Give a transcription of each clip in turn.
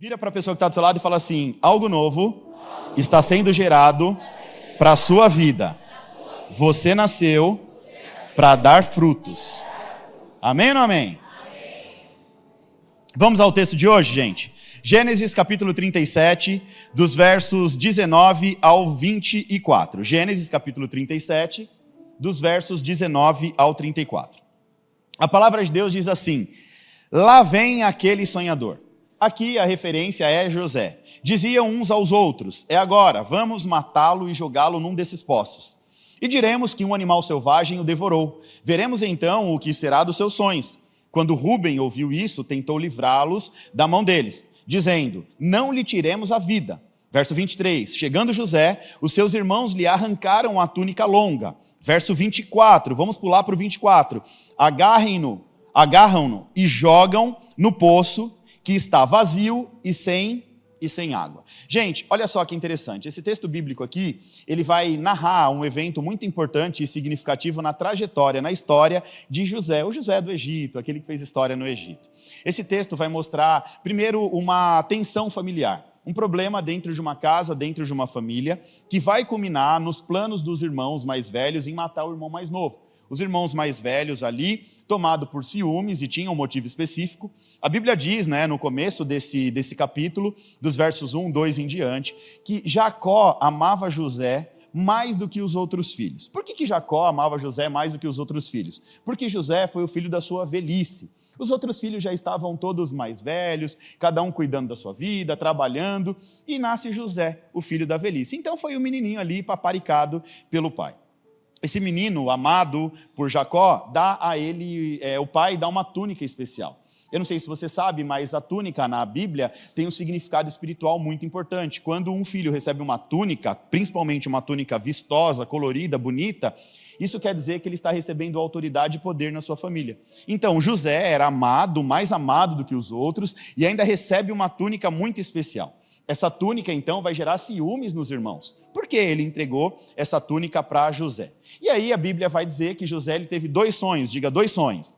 Vira para a pessoa que está do seu lado e fala assim: algo novo está sendo gerado para a sua vida. Você nasceu para dar frutos. Amém ou não amém? Vamos ao texto de hoje, gente. Gênesis capítulo 37, dos versos 19 ao 24. Gênesis capítulo 37, dos versos 19 ao 34. A palavra de Deus diz assim: lá vem aquele sonhador. Aqui a referência é José. Diziam uns aos outros: é agora, vamos matá-lo e jogá-lo num desses poços. E diremos que um animal selvagem o devorou. Veremos então o que será dos seus sonhos. Quando Rúben ouviu isso, tentou livrá-los da mão deles, dizendo: não lhe tiremos a vida. Verso 23, chegando José, os seus irmãos lhe arrancaram a túnica longa. Verso 24, vamos pular para o 24. Agarram-no e jogam no poço que está vazio e sem água. Gente, olha só que interessante. Esse texto bíblico aqui, ele vai narrar um evento muito importante e significativo na trajetória, na história de José, o José do Egito, aquele que fez história no Egito. Esse texto vai mostrar, primeiro, uma tensão familiar, um problema dentro de uma casa, dentro de uma família, que vai culminar nos planos dos irmãos mais velhos em matar o irmão mais novo. Os irmãos mais velhos ali, tomados por ciúmes, e tinham um motivo específico. A Bíblia diz, no começo desse capítulo, dos versos 1, 2 em diante, que Jacó amava José mais do que os outros filhos. Por que Jacó amava José mais do que os outros filhos? Porque José foi o filho da sua velhice. Os outros filhos já estavam todos mais velhos, cada um cuidando da sua vida, trabalhando, e nasce José, o filho da velhice. Então foi o menininho ali paparicado pelo pai. Esse menino, amado por Jacó, dá a ele, o pai dá uma túnica especial. Eu não sei se você sabe, mas a túnica na Bíblia tem um significado espiritual muito importante. Quando um filho recebe uma túnica, principalmente uma túnica vistosa, colorida, bonita, isso quer dizer que ele está recebendo autoridade e poder na sua família. Então, José era amado, mais amado do que os outros, e ainda recebe uma túnica muito especial. Essa túnica, então, vai gerar ciúmes nos irmãos. Por que ele entregou essa túnica para José? E aí a Bíblia vai dizer que José ele teve 2 sonhos, diga 2 sonhos.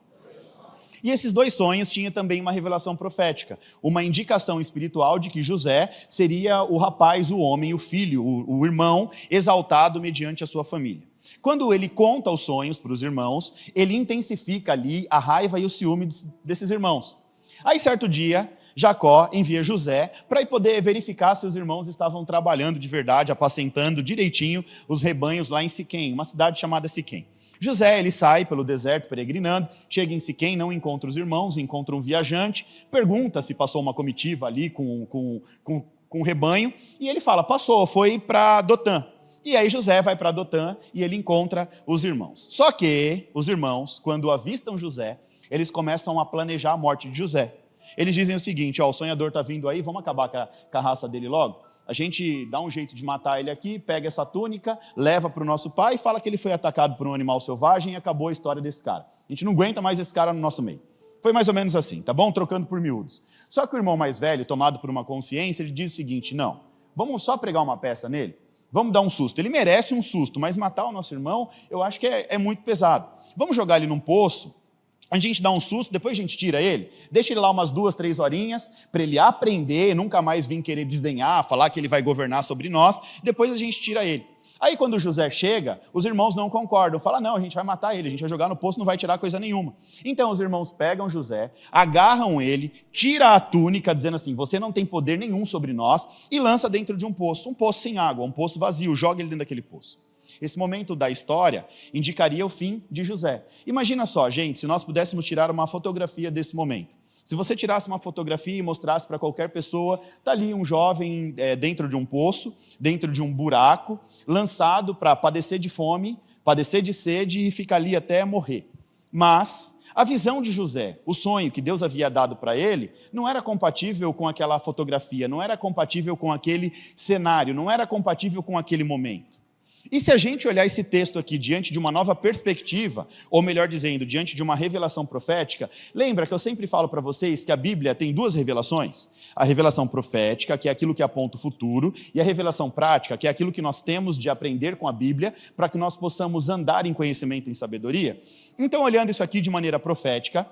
E esses 2 sonhos tinham também uma revelação profética, uma indicação espiritual de que José seria o rapaz, o homem, o filho, o irmão exaltado mediante a sua família. Quando ele conta os sonhos para os irmãos, ele intensifica ali a raiva e o ciúme desses irmãos. Aí certo dia, Jacó envia José para poder verificar se os irmãos estavam trabalhando de verdade, apacentando direitinho os rebanhos lá em Siquém, uma cidade chamada Siquém. José, ele sai pelo deserto peregrinando, chega em Siquém, não encontra os irmãos, encontra um viajante, pergunta se passou uma comitiva ali com o rebanho, e ele fala: passou, foi para Dotã. E aí José vai para Dotã e ele encontra os irmãos. Só que os irmãos, quando avistam José, eles começam a planejar a morte de José. Eles dizem o seguinte: o sonhador está vindo aí, vamos acabar com a raça dele logo? A gente dá um jeito de matar ele aqui, pega essa túnica, leva para o nosso pai e fala que ele foi atacado por um animal selvagem e acabou a história desse cara. A gente não aguenta mais esse cara no nosso meio. Foi mais ou menos assim, tá bom? Trocando por miúdos. Só que o irmão mais velho, tomado por uma consciência, ele diz o seguinte: não, vamos só pregar uma peça nele? Vamos dar um susto. Ele merece um susto, mas matar o nosso irmão, eu acho que é muito pesado. Vamos jogar ele num poço, a gente dá um susto, depois a gente tira ele, deixa ele lá umas 2, 3 horinhas, para ele aprender, nunca mais vir querer desdenhar, falar que ele vai governar sobre nós, depois a gente tira ele. Aí quando José chega, os irmãos não concordam, falam: não, a gente vai matar ele, a gente vai jogar no poço, não vai tirar coisa nenhuma. Então os irmãos pegam José, agarram ele, tira a túnica, dizendo assim: você não tem poder nenhum sobre nós, e lança dentro de um poço sem água, um poço vazio, joga ele dentro daquele poço. Esse momento da história indicaria o fim de José. Imagina só, gente, se nós pudéssemos tirar uma fotografia desse momento. Se você tirasse uma fotografia e mostrasse para qualquer pessoa, está ali um jovem dentro de um poço, dentro de um buraco, lançado para padecer de fome, padecer de sede e ficar ali até morrer. Mas a visão de José, o sonho que Deus havia dado para ele, não era compatível com aquela fotografia, não era compatível com aquele cenário, não era compatível com aquele momento. E se a gente olhar esse texto aqui diante de uma nova perspectiva, ou melhor dizendo, diante de uma revelação profética, lembra que eu sempre falo para vocês que a Bíblia tem 2 revelações? A revelação profética, que é aquilo que aponta o futuro, e a revelação prática, que é aquilo que nós temos de aprender com a Bíblia, para que nós possamos andar em conhecimento e em sabedoria. Então, olhando isso aqui de maneira profética,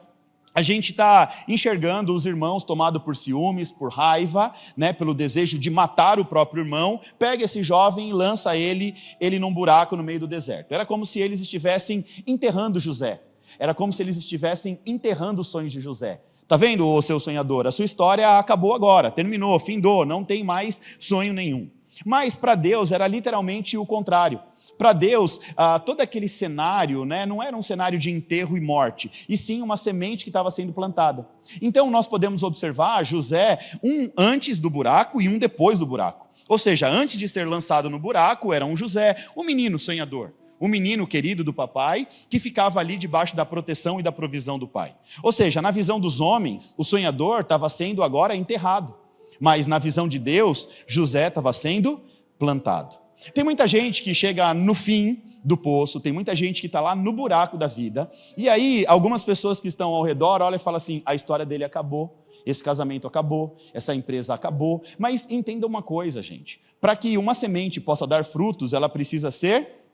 a gente está enxergando os irmãos tomados por ciúmes, por raiva, né, pelo desejo de matar o próprio irmão, pega esse jovem e lança ele num buraco no meio do deserto. Era como se eles estivessem enterrando José. Era como se eles estivessem enterrando os sonhos de José. Está vendo, ô seu sonhador? A sua história acabou agora, terminou, findou, não tem mais sonho nenhum. Mas para Deus era literalmente o contrário. Para Deus, todo aquele cenário, né, não era um cenário de enterro e morte, e sim uma semente que estava sendo plantada. Então nós podemos observar José, um antes do buraco e um depois do buraco. Ou seja, antes de ser lançado no buraco, era um José, um menino sonhador. Um menino querido do papai, que ficava ali debaixo da proteção e da provisão do pai. Ou seja, na visão dos homens, o sonhador estava sendo agora enterrado. Mas na visão de Deus, José estava sendo plantado. Tem muita gente que chega no fim do poço, tem muita gente que está lá no buraco da vida, e aí algumas pessoas que estão ao redor olham e falam assim, a história dele acabou, esse casamento acabou, essa empresa acabou, mas entenda uma coisa, gente, para que uma semente possa dar frutos, ela precisa ser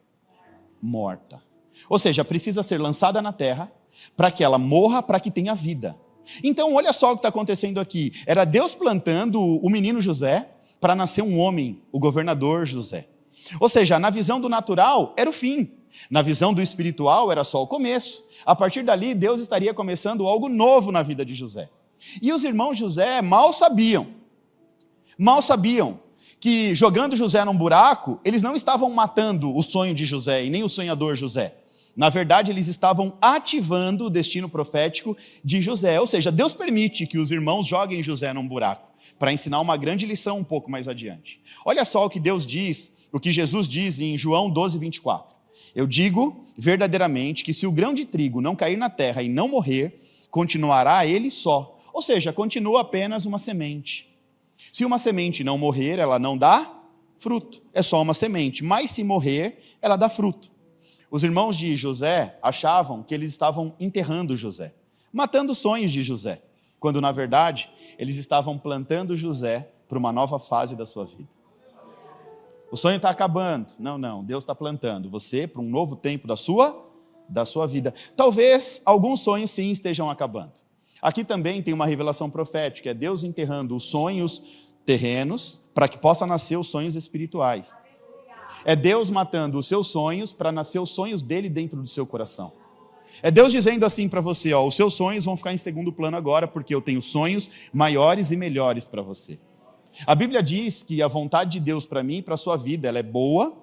morta. Ou seja, precisa ser lançada na terra, para que ela morra, para que tenha vida. Então olha só o que está acontecendo aqui, era Deus plantando o menino José, para nascer um homem, o governador José. Ou seja, na visão do natural, era o fim. Na visão do espiritual, era só o começo. A partir dali, Deus estaria começando algo novo na vida de José. E os irmãos José mal sabiam que jogando José num buraco, eles não estavam matando o sonho de José e nem o sonhador José. Na verdade, eles estavam ativando o destino profético de José. Ou seja, Deus permite que os irmãos joguem José num buraco, para ensinar uma grande lição um pouco mais adiante. Olha só o que Deus diz, o que Jesus diz em João 12, 24. Eu digo verdadeiramente que se o grão de trigo não cair na terra e não morrer, continuará ele só. Ou seja, continua apenas uma semente. Se uma semente não morrer, ela não dá fruto. É só uma semente. Mas se morrer, ela dá fruto. Os irmãos de José achavam que eles estavam enterrando José, matando os sonhos de José, quando na verdade eles estavam plantando José para uma nova fase da sua vida. O sonho está acabando. Não, Deus está plantando você para um novo tempo da sua vida. Talvez alguns sonhos sim estejam acabando. Aqui também tem uma revelação profética, é Deus enterrando os sonhos terrenos para que possa nascer os sonhos espirituais. É Deus matando os seus sonhos para nascer os sonhos dele dentro do seu coração. É Deus dizendo assim para você, os seus sonhos vão ficar em segundo plano agora, porque eu tenho sonhos maiores e melhores para você. A Bíblia diz que a vontade de Deus para mim e para a sua vida, ela é boa,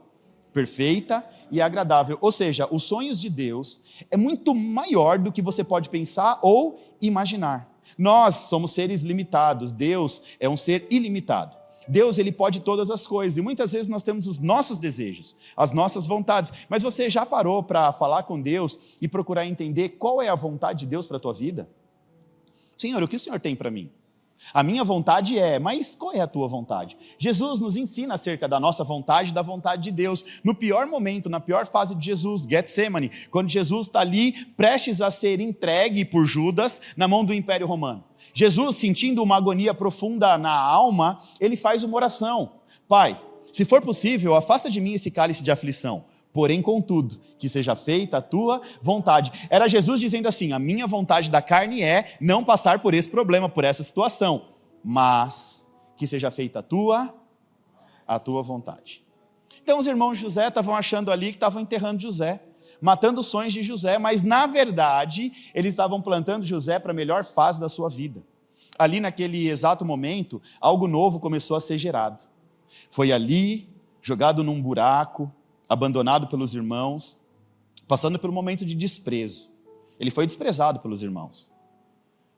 perfeita e agradável. Ou seja, os sonhos de Deus é muito maior do que você pode pensar ou imaginar. Nós somos seres limitados, Deus é um ser ilimitado. Deus, ele pode todas as coisas, e muitas vezes nós temos os nossos desejos, as nossas vontades, mas você já parou para falar com Deus e procurar entender qual é a vontade de Deus para a tua vida? Senhor, o que o Senhor tem para mim? A minha vontade mas qual é a tua vontade? Jesus nos ensina acerca da nossa vontade e da vontade de Deus. No pior momento, na pior fase de Jesus, Getsemane, quando Jesus está ali prestes a ser entregue por Judas na mão do Império Romano. Jesus, sentindo uma agonia profunda na alma, ele faz uma oração. Pai, se for possível, afasta de mim esse cálice de aflição. Porém, contudo, que seja feita a tua vontade. Era Jesus dizendo assim, a minha vontade da carne é não passar por esse problema, por essa situação, mas que seja feita a tua vontade. Então os irmãos de José estavam achando ali que estavam enterrando José, matando os sonhos de José, mas na verdade eles estavam plantando José para a melhor fase da sua vida. Ali naquele exato momento, algo novo começou a ser gerado. Foi ali, jogado num buraco, abandonado pelos irmãos, passando por um momento de desprezo. Ele foi desprezado pelos irmãos.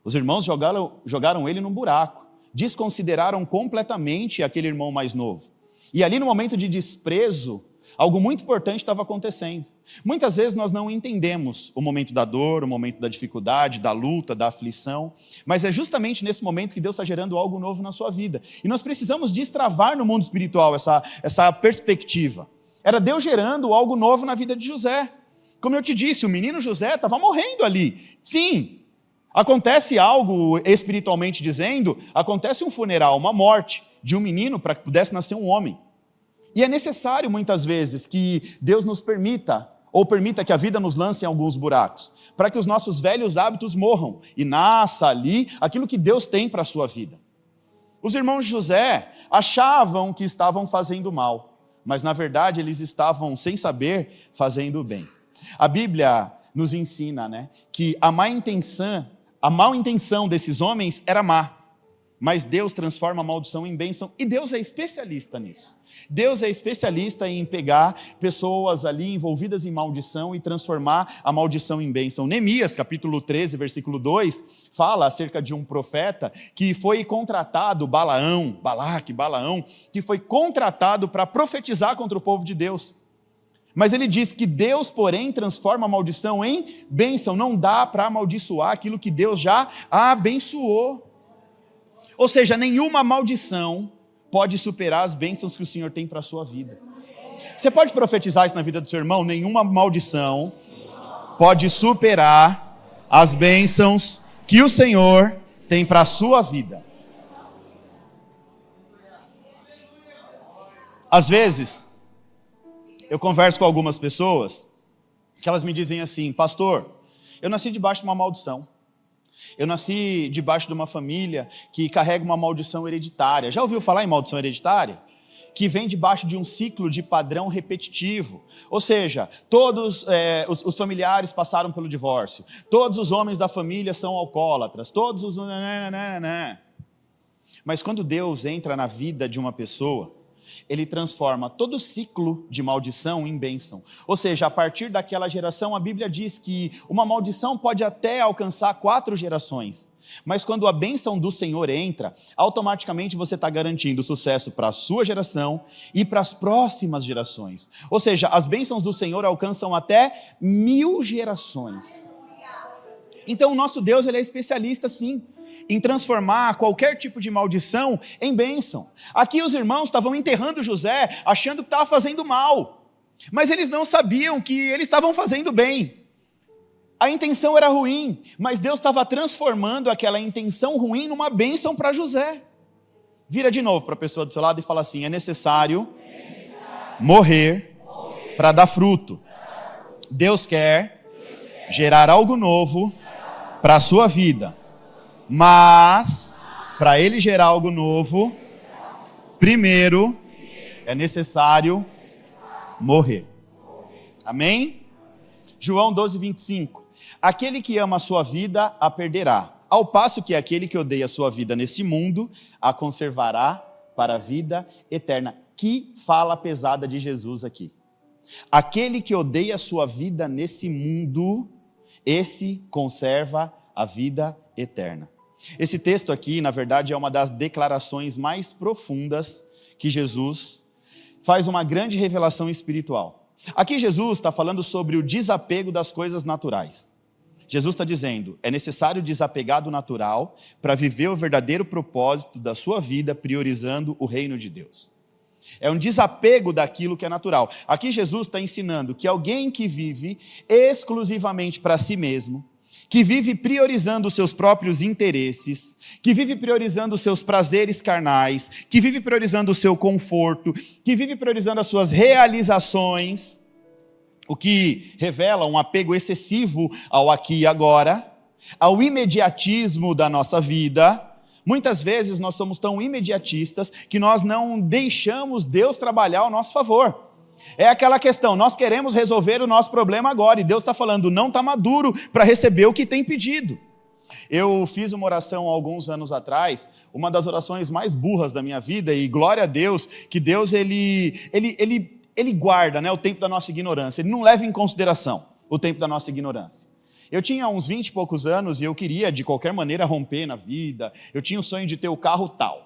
Os irmãos jogaram ele num buraco, desconsideraram completamente aquele irmão mais novo. E ali no momento de desprezo, algo muito importante estava acontecendo. Muitas vezes nós não entendemos o momento da dor, o momento da dificuldade, da luta, da aflição, mas é justamente nesse momento que Deus está gerando algo novo na sua vida. E nós precisamos destravar no mundo espiritual essa perspectiva. Era Deus gerando algo novo na vida de José. Como eu te disse, o menino José estava morrendo ali. Sim, acontece algo espiritualmente dizendo, acontece um funeral, uma morte de um menino para que pudesse nascer um homem. E é necessário muitas vezes que Deus nos permita ou permita que a vida nos lance em alguns buracos, para que os nossos velhos hábitos morram e nasça ali aquilo que Deus tem para a sua vida. Os irmãos de José achavam que estavam fazendo mal, mas na verdade eles estavam, sem saber, fazendo o bem. A Bíblia nos ensina, né, que a má intenção desses homens era má, mas Deus transforma a maldição em bênção, e Deus é especialista nisso. Deus é especialista em pegar pessoas ali envolvidas em maldição e transformar a maldição em bênção. Neemias, capítulo 13, versículo 2, fala acerca de um profeta que foi contratado, Balaão, que foi contratado para profetizar contra o povo de Deus. Mas ele diz que Deus, porém, transforma a maldição em bênção. Não dá para amaldiçoar aquilo que Deus já abençoou. Ou seja, nenhuma maldição pode superar as bênçãos que o Senhor tem para a sua vida. Você pode profetizar isso na vida do seu irmão? Nenhuma maldição pode superar as bênçãos que o Senhor tem para a sua vida. Às vezes, eu converso com algumas pessoas que elas me dizem assim: pastor, eu nasci debaixo de uma maldição. Eu nasci debaixo de uma família que carrega uma maldição hereditária. Já ouviu falar em maldição hereditária? Que vem debaixo de um ciclo de padrão repetitivo. Ou seja, todos os familiares passaram pelo divórcio. Todos os homens da família são alcoólatras. Todos os... Mas quando Deus entra na vida de uma pessoa, ele transforma todo o ciclo de maldição em bênção. Ou seja, a partir daquela geração, a Bíblia diz que uma maldição pode até alcançar 4 gerações. Mas quando a bênção do Senhor entra, automaticamente você está garantindo sucesso para a sua geração e para as próximas gerações. Ou seja, as bênçãos do Senhor alcançam até 1000 gerações. Então o nosso Deus, ele é especialista sim em transformar qualquer tipo de maldição em bênção. Aqui os irmãos estavam enterrando José, achando que estava fazendo mal. Mas eles não sabiam que eles estavam fazendo bem. A intenção era ruim, mas Deus estava transformando aquela intenção ruim numa bênção para José. Vira de novo para a pessoa do seu lado e fala assim: é necessário morrer para dar fruto. Deus quer gerar algo novo para a sua vida. Mas, para ele gerar algo novo, primeiro é necessário morrer. Amém? João 12, 25. Aquele que ama a sua vida, a perderá. Ao passo que aquele que odeia a sua vida neste mundo, a conservará para a vida eterna. Que fala pesada de Jesus aqui. Aquele que odeia a sua vida nesse mundo, esse conserva a vida eterna. Esse texto aqui, na verdade, é uma das declarações mais profundas que Jesus faz, uma grande revelação espiritual. Aqui Jesus está falando sobre o desapego das coisas naturais. Jesus está dizendo, é necessário desapegar do natural para viver o verdadeiro propósito da sua vida, priorizando o reino de Deus. É um desapego daquilo que é natural. Aqui Jesus está ensinando que alguém que vive exclusivamente para si mesmo, que vive priorizando os seus próprios interesses, que vive priorizando os seus prazeres carnais, que vive priorizando o seu conforto, que vive priorizando as suas realizações, o que revela um apego excessivo ao aqui e agora, ao imediatismo da nossa vida. Muitas vezes nós somos tão imediatistas que nós não deixamos Deus trabalhar ao nosso favor. É aquela questão, nós queremos resolver o nosso problema agora, e Deus está falando, não está maduro para receber o que tem pedido. Eu fiz uma oração há alguns anos atrás, uma das orações mais burras da minha vida, e glória a Deus, que Deus ele guarda, né, o tempo da nossa ignorância, ele não leva em consideração o tempo da nossa ignorância. Eu tinha uns 20 e poucos anos e eu queria de qualquer maneira romper na vida, eu tinha o sonho de ter o carro tal.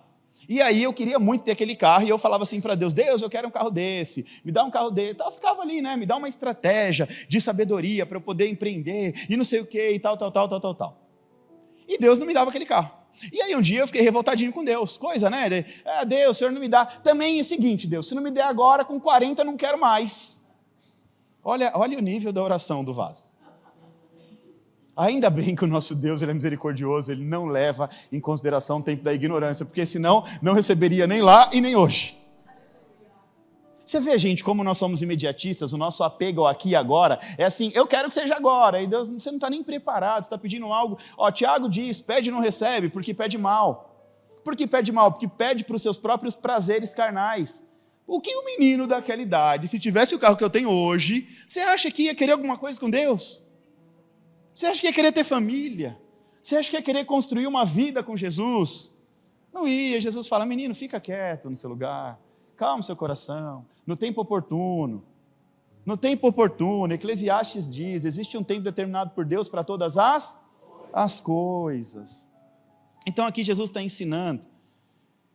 E aí eu queria muito ter aquele carro, e eu falava assim para Deus, Deus, eu quero um carro desse, me dá um carro desse. Eu ficava ali, né, me dá uma estratégia de sabedoria para eu poder empreender, e não sei o que, e tal. E Deus não me dava aquele carro. E aí um dia eu fiquei revoltadinho com Deus, coisa, né? Deus, o Senhor não me dá. Também é o seguinte, Deus, se não me der agora, com 40 eu não quero mais. Olha o nível da oração do vaso. Ainda bem que o nosso Deus, ele é misericordioso, ele não leva em consideração o tempo da ignorância, porque senão não receberia nem lá e nem hoje. Você vê, gente, como nós somos imediatistas, o nosso apego ao aqui e agora é assim, eu quero que seja agora, e Deus, você não está nem preparado, você está pedindo algo. Tiago diz, pede e não recebe, porque pede mal. Por que pede mal? Porque pede para os seus próprios prazeres carnais. O que um menino daquela idade, se tivesse o carro que eu tenho hoje, você acha que ia querer alguma coisa com Deus? Você acha que ia querer ter família? Você acha que ia querer construir uma vida com Jesus? Não ia. Jesus fala, menino, fica quieto no seu lugar. Calma o seu coração, no tempo oportuno. No tempo oportuno, Eclesiastes diz, existe um tempo determinado por Deus para todas as coisas. Então aqui Jesus está ensinando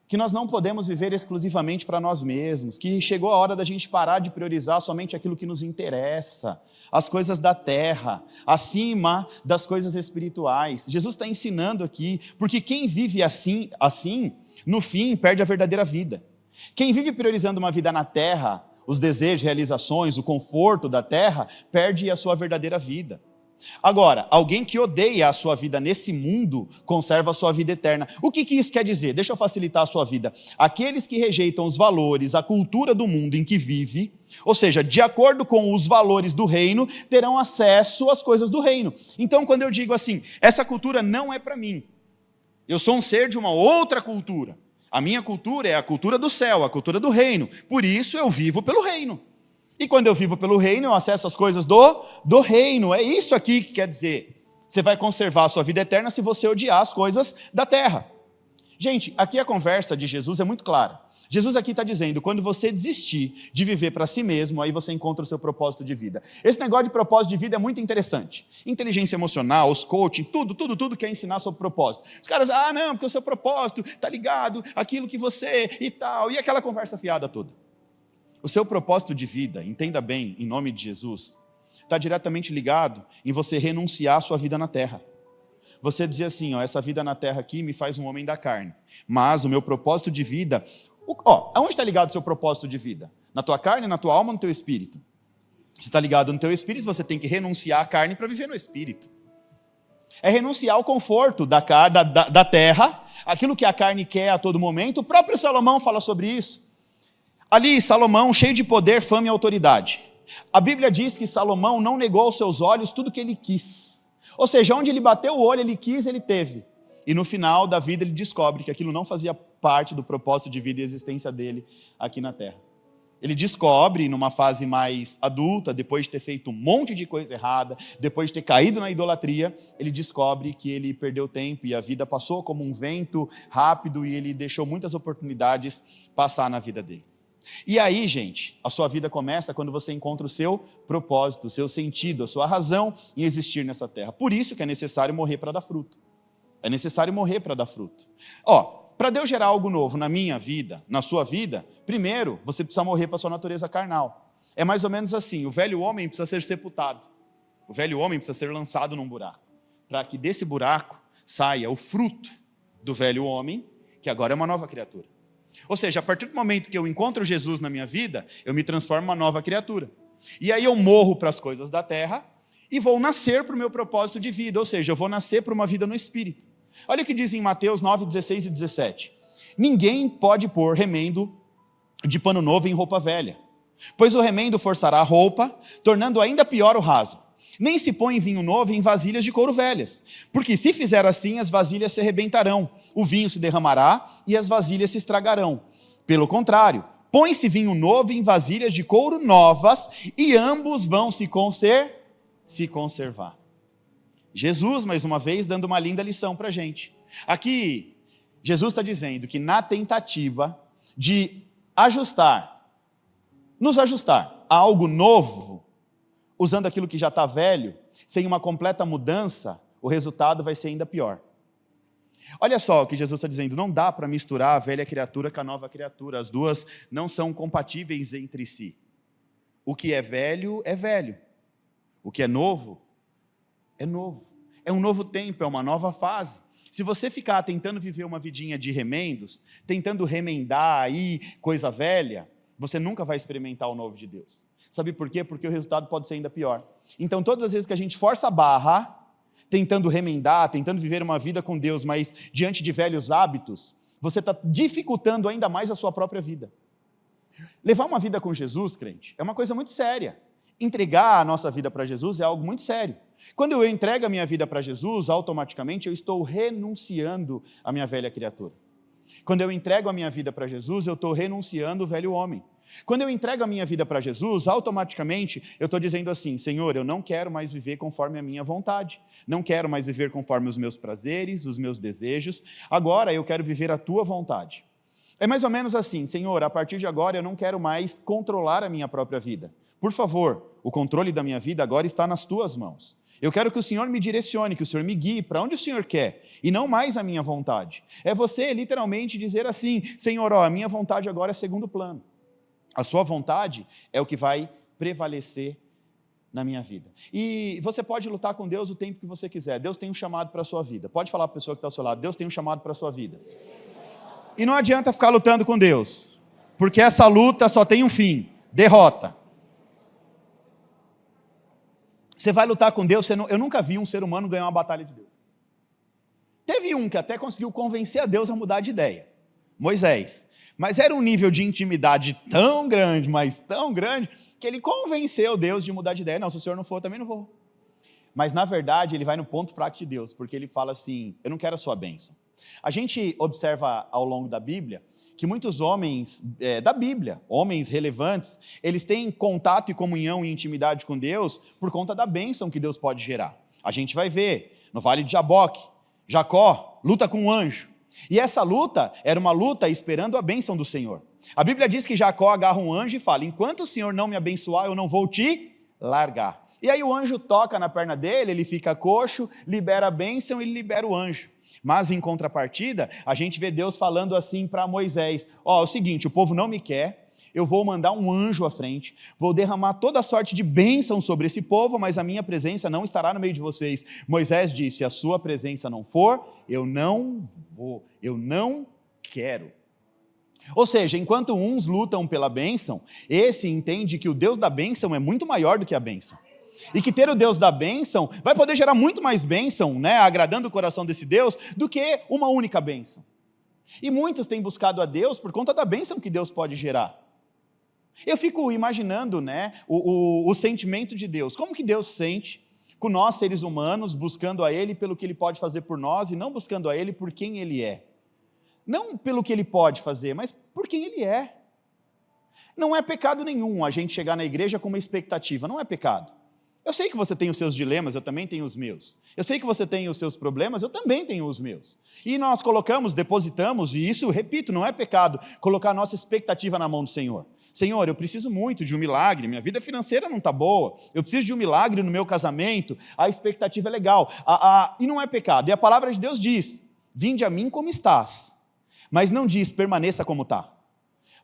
que nós não podemos viver exclusivamente para nós mesmos, que chegou a hora da gente parar de priorizar somente aquilo que nos interessa, as coisas da terra, acima das coisas espirituais. Jesus está ensinando aqui, porque quem vive assim, no fim, perde a verdadeira vida. Quem vive priorizando uma vida na terra, os desejos, realizações, o conforto da terra, perde a sua verdadeira vida. Agora, alguém que odeia a sua vida nesse mundo, conserva a sua vida eterna. O que isso quer dizer? Deixa eu facilitar a sua vida. Aqueles que rejeitam os valores, a cultura do mundo em que vive, ou seja, de acordo com os valores do reino, terão acesso às coisas do reino. Então, quando eu digo assim, essa cultura não é para mim, eu sou um ser de uma outra cultura. A minha cultura é a cultura do céu, a cultura do reino. Por isso eu vivo pelo reino. E quando eu vivo pelo reino, eu acesso as coisas do reino. É isso aqui que quer dizer. Você vai conservar a sua vida eterna se você odiar as coisas da terra. Gente, aqui a conversa de Jesus é muito clara. Jesus aqui está dizendo, quando você desistir de viver para si mesmo, aí você encontra o seu propósito de vida. Esse negócio de propósito de vida é muito interessante. Inteligência emocional, os coaching, tudo quer ensinar sobre propósito. Os caras, não, porque o seu propósito está ligado àquilo que você e tal, e aquela conversa fiada toda. O seu propósito de vida, entenda bem, em nome de Jesus, está diretamente ligado em você renunciar à sua vida na terra. Você dizer assim, essa vida na terra aqui me faz um homem da carne, mas o meu propósito de vida... aonde está ligado o seu propósito de vida? Na tua carne, na tua alma, no teu espírito? Se está ligado no teu espírito, você tem que renunciar à carne para viver no espírito. É renunciar ao conforto da terra, aquilo que a carne quer a todo momento. O próprio Salomão fala sobre isso. Ali, Salomão, cheio de poder, fama e autoridade. A Bíblia diz que Salomão não negou aos seus olhos tudo que ele quis. Ou seja, onde ele bateu o olho, ele quis, ele teve. E no final da vida ele descobre que aquilo não fazia parte do propósito de vida e existência dele aqui na terra. Ele descobre, numa fase mais adulta, depois de ter feito um monte de coisa errada, depois de ter caído na idolatria, ele descobre que ele perdeu tempo e a vida passou como um vento rápido e ele deixou muitas oportunidades passar na vida dele. E aí, gente, a sua vida começa quando você encontra o seu propósito, o seu sentido, a sua razão em existir nessa terra. Por isso que é necessário morrer para dar fruto. É necessário morrer para dar fruto. Para Deus gerar algo novo na minha vida, na sua vida, primeiro você precisa morrer para a sua natureza carnal. É mais ou menos assim, o velho homem precisa ser sepultado. O velho homem precisa ser lançado num buraco. Para que desse buraco saia o fruto do velho homem, que agora é uma nova criatura. Ou seja, a partir do momento que eu encontro Jesus na minha vida, eu me transformo em uma nova criatura. E aí eu morro para as coisas da terra e vou nascer para o meu propósito de vida, ou seja, eu vou nascer para uma vida no Espírito. Olha o que diz em Mateus 9, 16 e 17. Ninguém pode pôr remendo de pano novo em roupa velha, pois o remendo forçará a roupa, tornando ainda pior o rasgo. Nem se põe vinho novo em vasilhas de couro velhas, porque se fizer assim, as vasilhas se arrebentarão, o vinho se derramará e as vasilhas se estragarão. Pelo contrário, põe-se vinho novo em vasilhas de couro novas e ambos vão se conservar. Jesus, mais uma vez, dando uma linda lição para a gente. Aqui, Jesus está dizendo que na tentativa de nos ajustar a algo novo, usando aquilo que já está velho, sem uma completa mudança, o resultado vai ser ainda pior. Olha só o que Jesus está dizendo, não dá para misturar a velha criatura com a nova criatura, as duas não são compatíveis entre si. O que é velho, o que é novo, é novo. É um novo tempo, é uma nova fase. Se você ficar tentando viver uma vidinha de remendos, tentando remendar aí coisa velha, você nunca vai experimentar o novo de Deus. Sabe por quê? Porque o resultado pode ser ainda pior. Então, todas as vezes que a gente força a barra, tentando remendar, tentando viver uma vida com Deus, mas diante de velhos hábitos, você está dificultando ainda mais a sua própria vida. Levar uma vida com Jesus, crente, é uma coisa muito séria. Entregar a nossa vida para Jesus é algo muito sério. Quando eu entrego a minha vida para Jesus, automaticamente eu estou renunciando à minha velha criatura. Quando eu entrego a minha vida para Jesus, eu estou renunciando o velho homem. Quando eu entrego a minha vida para Jesus, automaticamente eu estou dizendo assim: Senhor, eu não quero mais viver conforme a minha vontade, não quero mais viver conforme os meus prazeres, os meus desejos, agora eu quero viver a tua vontade. É mais ou menos assim: Senhor, a partir de agora eu não quero mais controlar a minha própria vida. Por favor, o controle da minha vida agora está nas tuas mãos. Eu quero que o Senhor me direcione, que o Senhor me guie para onde o Senhor quer, e não mais a minha vontade. É você literalmente dizer assim: Senhor, a minha vontade agora é segundo plano. A sua vontade é o que vai prevalecer na minha vida. E você pode lutar com Deus o tempo que você quiser. Deus tem um chamado para a sua vida. Pode falar para a pessoa que está ao seu lado: Deus tem um chamado para a sua vida. E não adianta ficar lutando com Deus, porque essa luta só tem um fim: derrota. Você vai lutar com Deus, eu nunca vi um ser humano ganhar uma batalha de Deus. Teve um que até conseguiu convencer a Deus a mudar de ideia: Moisés. Mas era um nível de intimidade tão grande, mas tão grande, que ele convenceu Deus de mudar de ideia. Não, se o Senhor não for, eu também não vou. Mas, na verdade, ele vai no ponto fraco de Deus, porque ele fala assim: eu não quero a sua bênção. A gente observa ao longo da Bíblia que muitos homens da Bíblia, homens relevantes, eles têm contato e comunhão e intimidade com Deus por conta da bênção que Deus pode gerar. A gente vai ver no Vale de Jaboque, Jacó luta com um anjo. E essa luta era uma luta esperando a bênção do Senhor. A Bíblia diz que Jacó agarra um anjo e fala: enquanto o Senhor não me abençoar, eu não vou te largar. E aí o anjo toca na perna dele, ele fica coxo, libera a bênção e libera o anjo. Mas em contrapartida, a gente vê Deus falando assim para Moisés: é o seguinte, o povo não me quer, eu vou mandar um anjo à frente, vou derramar toda sorte de bênção sobre esse povo, mas a minha presença não estará no meio de vocês. Moisés disse: se a sua presença não for, eu não vou, eu não quero. Ou seja, enquanto uns lutam pela bênção, esse entende que o Deus da bênção é muito maior do que a bênção. E que ter o Deus da bênção vai poder gerar muito mais bênção, agradando o coração desse Deus, do que uma única bênção. E muitos têm buscado a Deus por conta da bênção que Deus pode gerar. Eu fico imaginando o sentimento de Deus. Como que Deus sente com nós, seres humanos, buscando a Ele pelo que Ele pode fazer por nós e não buscando a Ele por quem Ele é? Não pelo que Ele pode fazer, mas por quem Ele é. Não é pecado nenhum a gente chegar na igreja com uma expectativa, não é pecado. Eu sei que você tem os seus dilemas, eu também tenho os meus. Eu sei que você tem os seus problemas, eu também tenho os meus. E nós colocamos, depositamos, e isso, repito, não é pecado, colocar a nossa expectativa na mão do Senhor. Senhor, eu preciso muito de um milagre, minha vida financeira não está boa, eu preciso de um milagre no meu casamento, a expectativa é legal, e não é pecado. E a palavra de Deus diz: vinde a mim como estás, mas não diz permaneça como está.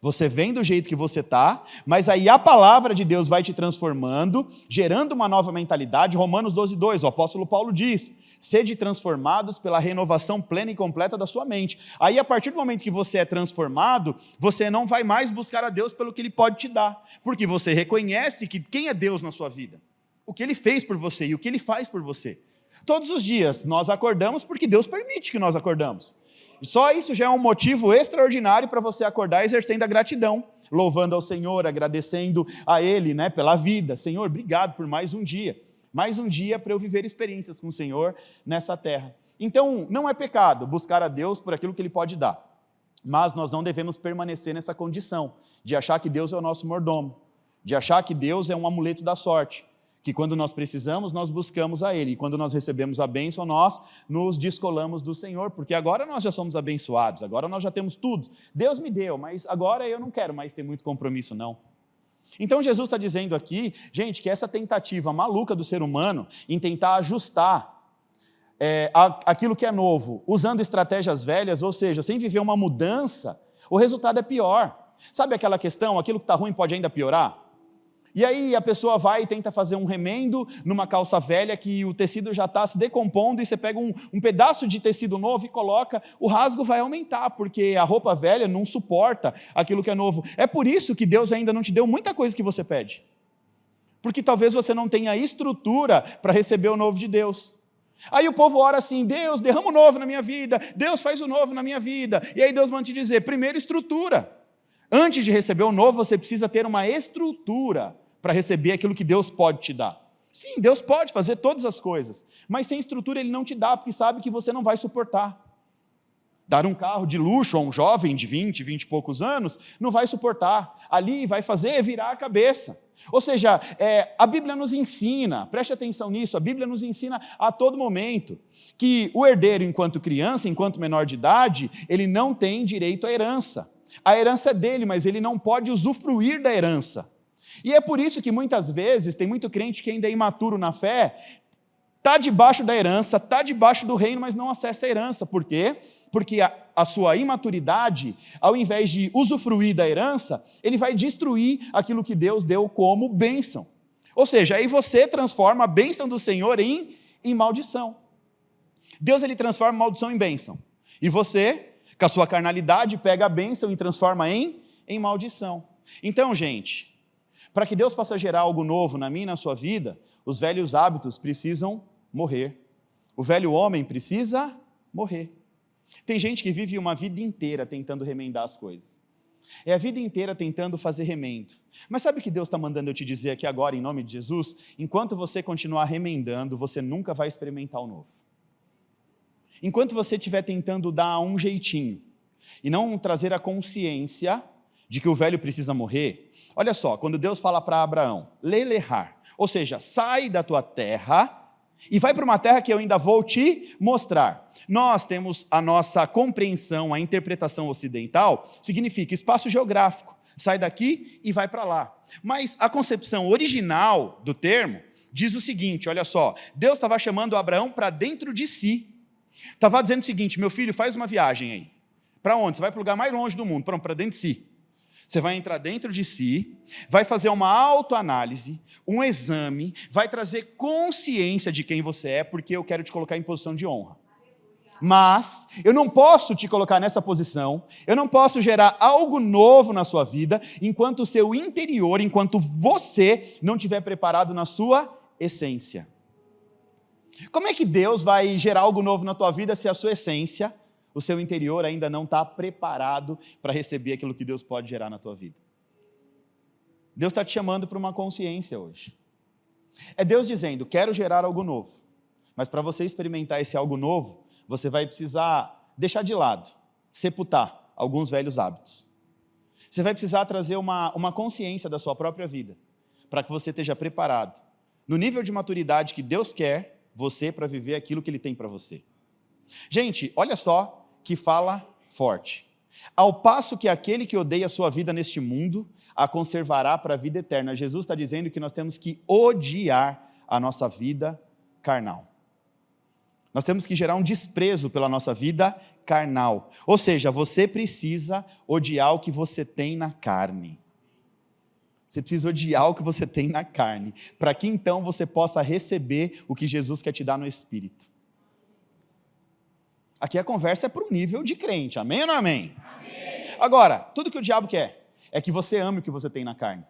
Você vem do jeito que você está, mas aí a palavra de Deus vai te transformando, gerando uma nova mentalidade. Romanos 12:2, o apóstolo Paulo diz: sede transformados pela renovação plena e completa da sua mente. Aí, a partir do momento que você é transformado, você não vai mais buscar a Deus pelo que Ele pode te dar, porque você reconhece que quem é Deus na sua vida, o que Ele fez por você e o que Ele faz por você. Todos os dias nós acordamos porque Deus permite que nós acordamos. Só isso já é um motivo extraordinário para você acordar exercendo a gratidão, louvando ao Senhor, agradecendo a Ele pela vida. Senhor, obrigado por mais um dia para eu viver experiências com o Senhor nessa terra. Então, não é pecado buscar a Deus por aquilo que Ele pode dar, mas nós não devemos permanecer nessa condição de achar que Deus é o nosso mordomo, de achar que Deus é um amuleto da sorte, que quando nós precisamos, nós buscamos a Ele, e quando nós recebemos a bênção, nós nos descolamos do Senhor, porque agora nós já somos abençoados, agora nós já temos tudo. Deus me deu, mas agora eu não quero mais ter muito compromisso, não. Então Jesus está dizendo aqui, gente, que essa tentativa maluca do ser humano em tentar ajustar aquilo que é novo, usando estratégias velhas, ou seja, sem viver uma mudança, o resultado é pior. Sabe aquela questão, aquilo que está ruim pode ainda piorar? E aí a pessoa vai e tenta fazer um remendo numa calça velha que o tecido já está se decompondo e você pega um pedaço de tecido novo e coloca, o rasgo vai aumentar, porque a roupa velha não suporta aquilo que é novo. É por isso que Deus ainda não te deu muita coisa que você pede. Porque talvez você não tenha estrutura para receber o novo de Deus. Aí o povo ora assim: Deus, derrama o novo na minha vida, Deus faz o novo na minha vida. E aí Deus manda te dizer: primeiro estrutura. Antes de receber o novo, você precisa ter uma estrutura para receber aquilo que Deus pode te dar. Sim, Deus pode fazer todas as coisas, mas sem estrutura Ele não te dá, porque sabe que você não vai suportar. Dar um carro de luxo a um jovem de 20 e poucos anos, não vai suportar. Ali vai fazer virar a cabeça. Ou seja, a Bíblia nos ensina, preste atenção nisso, a Bíblia nos ensina a todo momento que o herdeiro, enquanto criança, enquanto menor de idade, ele não tem direito à herança. A herança é dele, mas ele não pode usufruir da herança. E é por isso que muitas vezes tem muito crente que ainda é imaturo na fé, está debaixo da herança, está debaixo do reino, mas não acessa a herança. Por quê? Porque a sua imaturidade, ao invés de usufruir da herança, ele vai destruir aquilo que Deus deu como bênção. Ou seja, aí você transforma a bênção do Senhor em maldição. Deus ele transforma a maldição em bênção. E você, com a sua carnalidade, pega a bênção e transforma em maldição. Então, gente, para que Deus possa gerar algo novo na minha e na sua vida, os velhos hábitos precisam morrer. O velho homem precisa morrer. Tem gente que vive uma vida inteira tentando remendar as coisas. É a vida inteira tentando fazer remendo. Mas sabe o que Deus está mandando eu te dizer aqui agora, em nome de Jesus? Enquanto você continuar remendando, você nunca vai experimentar o novo. Enquanto você estiver tentando dar um jeitinho e não trazer a consciência de que o velho precisa morrer, olha só, quando Deus fala para Abraão, lelerrar, ou seja, sai da tua terra e vai para uma terra que eu ainda vou te mostrar. Nós temos a nossa compreensão, a interpretação ocidental, significa espaço geográfico, sai daqui e vai para lá. Mas a concepção original do termo diz o seguinte, olha só, Deus estava chamando Abraão para dentro de si. Estava dizendo o seguinte, meu filho, faz uma viagem aí. Para onde? Você vai para o lugar mais longe do mundo, para dentro de si. Você vai entrar dentro de si, vai fazer uma autoanálise, um exame, vai trazer consciência de quem você é, porque eu quero te colocar em posição de honra. Mas eu não posso te colocar nessa posição, eu não posso gerar algo novo na sua vida, enquanto o seu interior, enquanto você não estiver preparado na sua essência. Como é que Deus vai gerar algo novo na tua vida se a sua essência, o seu interior ainda não está preparado para receber aquilo que Deus pode gerar na tua vida? Deus está te chamando para uma consciência hoje. É Deus dizendo, quero gerar algo novo. Mas para você experimentar esse algo novo, você vai precisar deixar de lado, sepultar alguns velhos hábitos. Você vai precisar trazer uma consciência da sua própria vida, para que você esteja preparado, no nível de maturidade que Deus quer você para viver aquilo que Ele tem para você. Gente, olha só que fala forte. Ao passo que aquele que odeia a sua vida neste mundo, a conservará para a vida eterna. Jesus está dizendo que nós temos que odiar a nossa vida carnal. Nós temos que gerar um desprezo pela nossa vida carnal. Ou seja, você precisa odiar o que você tem na carne. Você precisa odiar o que você tem na carne, para que então você possa receber o que Jesus quer te dar no Espírito. Aqui a conversa é para um nível de crente, amém ou não amém? Amém? Agora, tudo que o diabo quer é que você ame o que você tem na carne.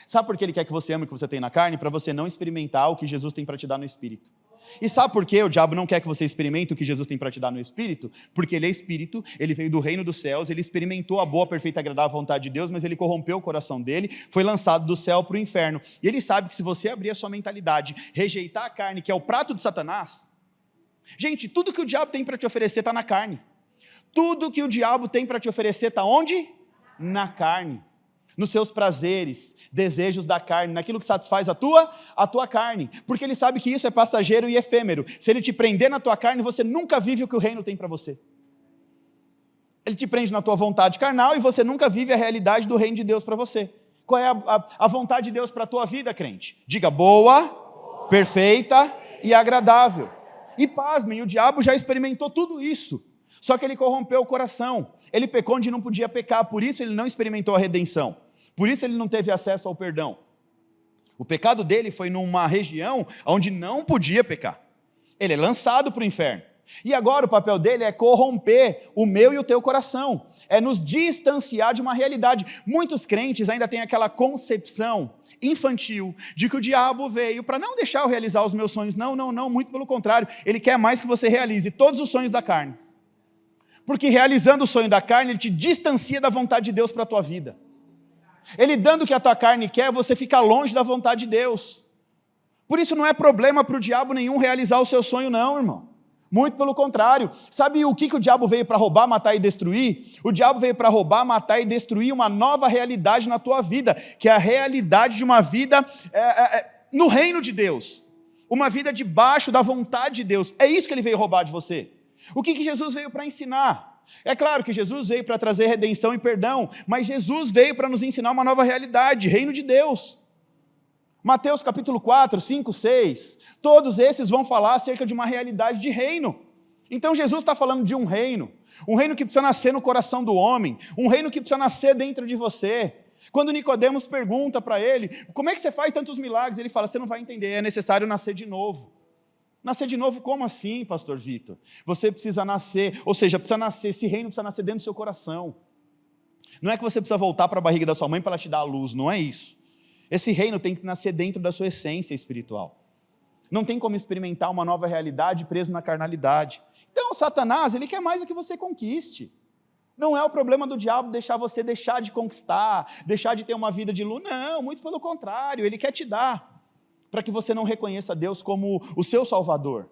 Sabe por que ele quer que você ame o que você tem na carne? Para você não experimentar o que Jesus tem para te dar no Espírito. E sabe por que o diabo não quer que você experimente o que Jesus tem para te dar no Espírito? Porque ele é Espírito, ele veio do reino dos céus, ele experimentou a boa, perfeita e agradável vontade de Deus, mas ele corrompeu o coração dele, foi lançado do céu para o inferno. E ele sabe que se você abrir a sua mentalidade, rejeitar a carne, que é o prato de Satanás, gente, tudo que o diabo tem para te oferecer está na carne. Tudo que o diabo tem para te oferecer está onde? Na carne. Nos seus prazeres, desejos da carne, naquilo que satisfaz a tua carne. Porque ele sabe que isso é passageiro e efêmero. Se ele te prender na tua carne, você nunca vive o que o reino tem para você. Ele te prende na tua vontade carnal e você nunca vive a realidade do reino de Deus para você. Qual é a vontade de Deus para a tua vida, crente? Diga boa, perfeita e agradável. E pasmem, o diabo já experimentou tudo isso. Só que ele corrompeu o coração. Ele pecou onde não podia pecar, por isso ele não experimentou a redenção. Por isso ele não teve acesso ao perdão. O pecado dele foi numa região onde não podia pecar. Ele é lançado para o inferno. E agora o papel dele é corromper o meu e o teu coração. É nos distanciar de uma realidade. Muitos crentes ainda têm aquela concepção infantil de que o diabo veio para não deixar eu realizar os meus sonhos. Não, muito pelo contrário. Ele quer mais que você realize todos os sonhos da carne. Porque realizando o sonho da carne, ele te distancia da vontade de Deus para a tua vida. Ele dando o que a tua carne quer, você fica longe da vontade de Deus. Por isso não é problema para o diabo nenhum realizar o seu sonho não, irmão. Muito pelo contrário. Sabe o que o diabo veio para roubar, matar e destruir? O diabo veio para roubar, matar e destruir uma nova realidade na tua vida, que é a realidade de uma vida no reino de Deus. Uma vida debaixo da vontade de Deus. É isso que ele veio roubar de você. O que Jesus veio para ensinar? É claro que Jesus veio para trazer redenção e perdão, mas Jesus veio para nos ensinar uma nova realidade, reino de Deus. Mateus capítulo 4, 5, 6, todos esses vão falar acerca de uma realidade de reino. Então Jesus está falando de um reino que precisa nascer no coração do homem, um reino que precisa nascer dentro de você. Quando Nicodemos pergunta para ele, como é que você faz tantos milagres? Ele fala, você não vai entender, é necessário nascer de novo. Nascer de novo como assim, pastor Vitor? Você precisa nascer, ou seja, precisa nascer, esse reino precisa nascer dentro do seu coração. Não é que você precisa voltar para a barriga da sua mãe para ela te dar a luz, não é isso. Esse reino tem que nascer dentro da sua essência espiritual. Não tem como experimentar uma nova realidade preso na carnalidade. Então, Satanás, ele quer mais do que você conquiste. Não é o problema do diabo deixar você deixar de conquistar, deixar de ter uma vida de luz. Não, muito pelo contrário, ele quer te dar, para que você não reconheça Deus como o seu Salvador.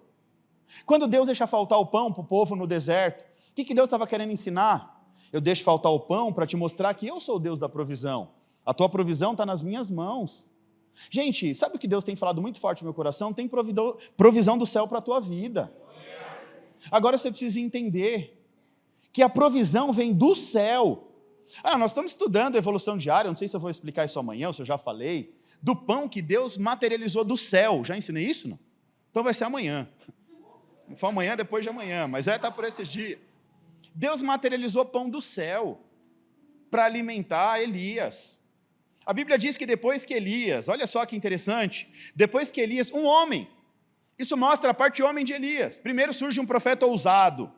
Quando Deus deixa faltar o pão para o povo no deserto, o que Deus estava querendo ensinar? Eu deixo faltar o pão para te mostrar que eu sou o Deus da provisão. A tua provisão está nas minhas mãos. Gente, sabe o que Deus tem falado muito forte no meu coração? Tem provisão do céu para a tua vida. Agora você precisa entender que a provisão vem do céu. Nós estamos estudando evolução diária, não sei se eu vou explicar isso amanhã, ou se eu já falei, do pão que Deus materializou do céu. Já ensinei isso, não? Então vai ser amanhã. Não foi amanhã, depois de amanhã, mas está por esses dias. Deus materializou pão do céu para alimentar Elias. A Bíblia diz que depois que Elias, olha só que interessante, depois que Elias, um homem, isso mostra a parte homem de Elias. Primeiro surge um profeta ousado,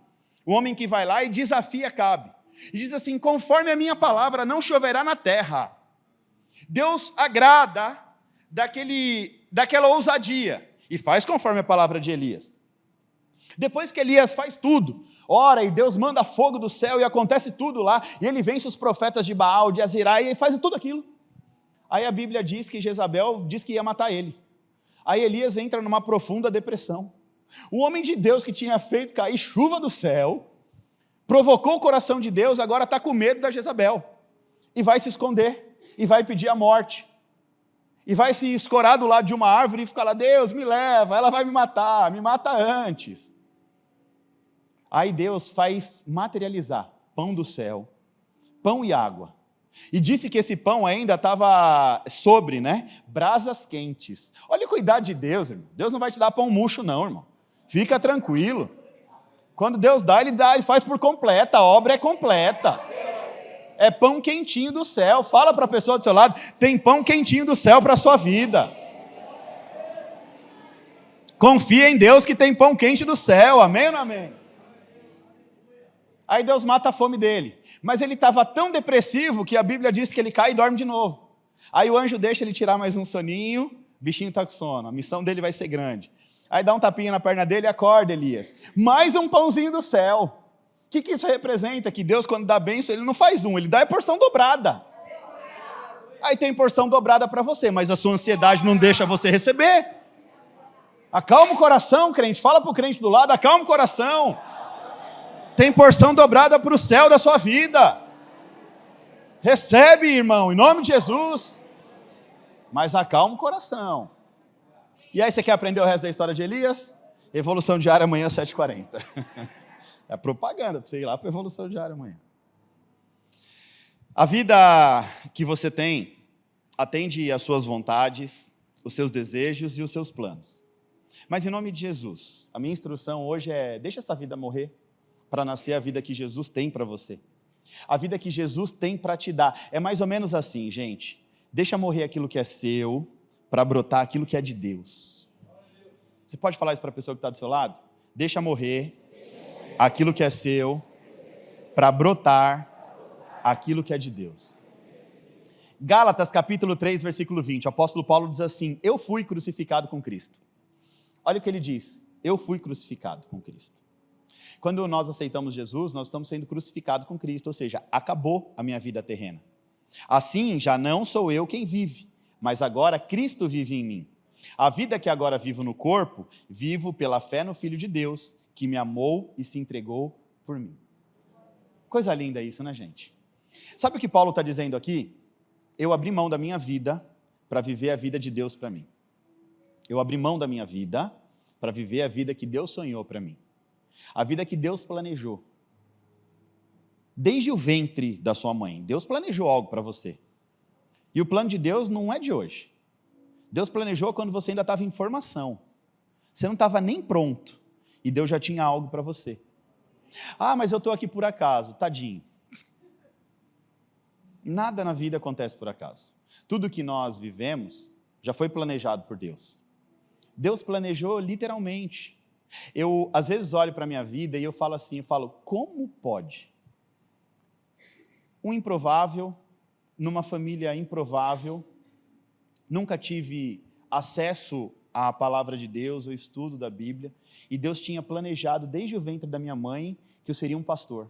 um homem que vai lá e desafia Acabe. E diz assim, conforme a minha palavra não choverá na terra. Deus agrada daquela ousadia e faz conforme a palavra de Elias. Depois que Elias faz tudo, ora e Deus manda fogo do céu e acontece tudo lá, e ele vence os profetas de Baal, de Azirá, e faz tudo aquilo. Aí a Bíblia diz que Jezabel diz que ia matar ele. Aí Elias entra numa profunda depressão. O homem de Deus que tinha feito cair chuva do céu, provocou o coração de Deus, agora está com medo da Jezabel. E vai se esconder, e vai pedir a morte. E vai se escorar do lado de uma árvore e ficar lá, Deus me leva, ela vai me mata antes. Aí Deus faz materializar pão do céu, pão e água. E disse que esse pão ainda estava sobre, brasas quentes. Olha o cuidado de Deus, irmão. Deus não vai te dar pão murcho não, irmão. Fica tranquilo. Quando Deus dá, ele faz por completa, a obra é completa. É pão quentinho do céu. Fala para a pessoa do seu lado, tem pão quentinho do céu para a sua vida. Confia em Deus que tem pão quente do céu, amém ou não amém? Aí Deus mata a fome dele. Mas ele estava tão depressivo que a Bíblia diz que ele cai e dorme de novo. Aí o anjo deixa ele tirar mais um soninho, o bichinho está com sono, a missão dele vai ser grande. Aí dá um tapinha na perna dele e acorda Elias. Mais um pãozinho do céu. O que isso representa? Que Deus, quando dá bênção, ele não faz um, ele dá a porção dobrada. Aí tem porção dobrada para você, mas a sua ansiedade não deixa você receber. Acalma o coração, crente. Fala para o crente do lado, acalma o coração. Tem porção dobrada para o céu da sua vida. Recebe, irmão, em nome de Jesus. Mas acalma o coração. E aí você quer aprender o resto da história de Elias? Evolução diária amanhã, 7h40. É propaganda para você ir lá para a evolução diária amanhã. A vida que você tem atende às suas vontades, os seus desejos e os seus planos. Mas em nome de Jesus, a minha instrução hoje é, deixa essa vida morrer para nascer a vida que Jesus tem para você. A vida que Jesus tem para te dar. É mais ou menos assim, gente. Deixa morrer aquilo que é seu para brotar aquilo que é de Deus. Você pode falar isso para a pessoa que está do seu lado? Deixa morrer aquilo que é seu para brotar aquilo que é de Deus. Gálatas capítulo 3, versículo 20. O apóstolo Paulo diz assim, eu fui crucificado com Cristo. Olha o que ele diz, eu fui crucificado com Cristo. Quando nós aceitamos Jesus, nós estamos sendo crucificados com Cristo, ou seja, acabou a minha vida terrena. Assim, já não sou eu quem vive, mas agora Cristo vive em mim. A vida que agora vivo no corpo, vivo pela fé no Filho de Deus, que me amou e se entregou por mim. Coisa linda isso, né, gente? Sabe o que Paulo está dizendo aqui? Eu abri mão da minha vida para viver a vida de Deus para mim. Eu abri mão da minha vida para viver a vida que Deus sonhou para mim. A vida que Deus planejou. Desde o ventre da sua mãe, Deus planejou algo para você. E o plano de Deus não é de hoje. Deus planejou quando você ainda estava em formação. Você não estava nem pronto. E Deus já tinha algo para você. Ah, mas eu estou aqui por acaso. Tadinho. Nada na vida acontece por acaso. Tudo que nós vivemos já foi planejado por Deus. Deus planejou literalmente. Eu, às vezes, olho para a minha vida e eu falo assim, como pode? Um improvável, numa família improvável, nunca tive acesso à palavra de Deus, ao estudo da Bíblia, e Deus tinha planejado desde o ventre da minha mãe que eu seria um pastor.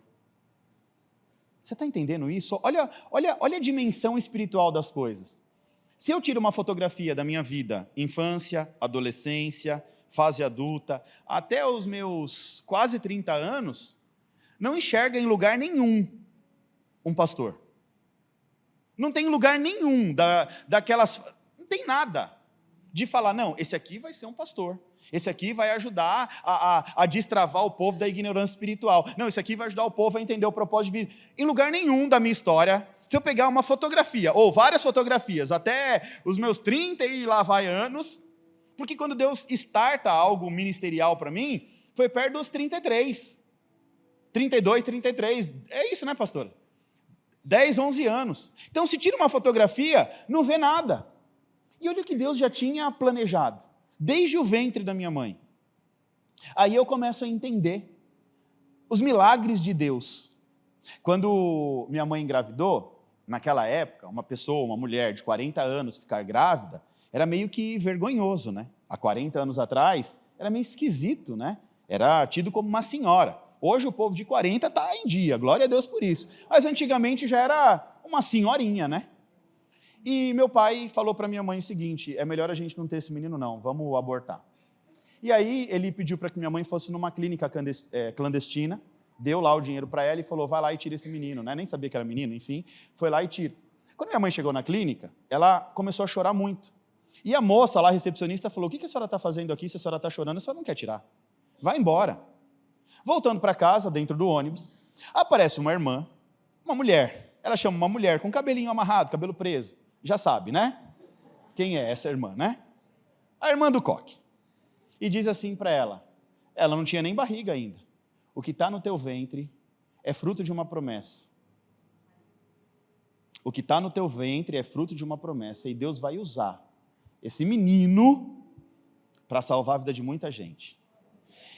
Você está entendendo isso? Olha a dimensão espiritual das coisas. Se eu tiro uma fotografia da minha vida, infância, adolescência, fase adulta, até os meus quase 30 anos, não enxerga em lugar nenhum um pastor. Não tem lugar nenhum daquelas... Não tem nada de falar, não, esse aqui vai ser um pastor. Esse aqui vai ajudar a destravar o povo da ignorância espiritual. Não, esse aqui vai ajudar o povo a entender o propósito de vida. Em lugar nenhum da minha história, se eu pegar uma fotografia, ou várias fotografias, até os meus 30 e lá vai anos, porque quando Deus starta algo ministerial para mim, foi perto dos 33. 32, 33. É isso, né, pastor? 10, 11 anos. Então, se tira uma fotografia, não vê nada. E olha o que Deus já tinha planejado, desde o ventre da minha mãe. Aí eu começo a entender os milagres de Deus. Quando minha mãe engravidou, naquela época, uma mulher de 40 anos ficar grávida, era meio que vergonhoso, né? Há 40 anos atrás, era meio esquisito, né? Era tido como uma senhora. Hoje o povo de 40 está em dia, glória a Deus por isso. Mas antigamente já era uma senhorinha, né? E meu pai falou para minha mãe o seguinte, é melhor a gente não ter esse menino não, vamos abortar. E aí ele pediu para que minha mãe fosse numa clínica clandestina, deu lá o dinheiro para ela e falou, vai lá e tira esse menino, né? Nem sabia que era menino, enfim, foi lá e tira. Quando minha mãe chegou na clínica, ela começou a chorar muito. E a moça lá, a recepcionista, falou, o que a senhora está fazendo aqui? Se a senhora está chorando, a senhora não quer tirar. Vai embora. Voltando para casa, dentro do ônibus, aparece uma irmã, uma mulher. Ela chama uma mulher com cabelinho amarrado, cabelo preso. Já sabe, né? Quem é essa irmã, né? A irmã do coque. E diz assim para ela não tinha nem barriga ainda. O que está no teu ventre é fruto de uma promessa. O que está no teu ventre é fruto de uma promessa. E Deus vai usar esse menino para salvar a vida de muita gente.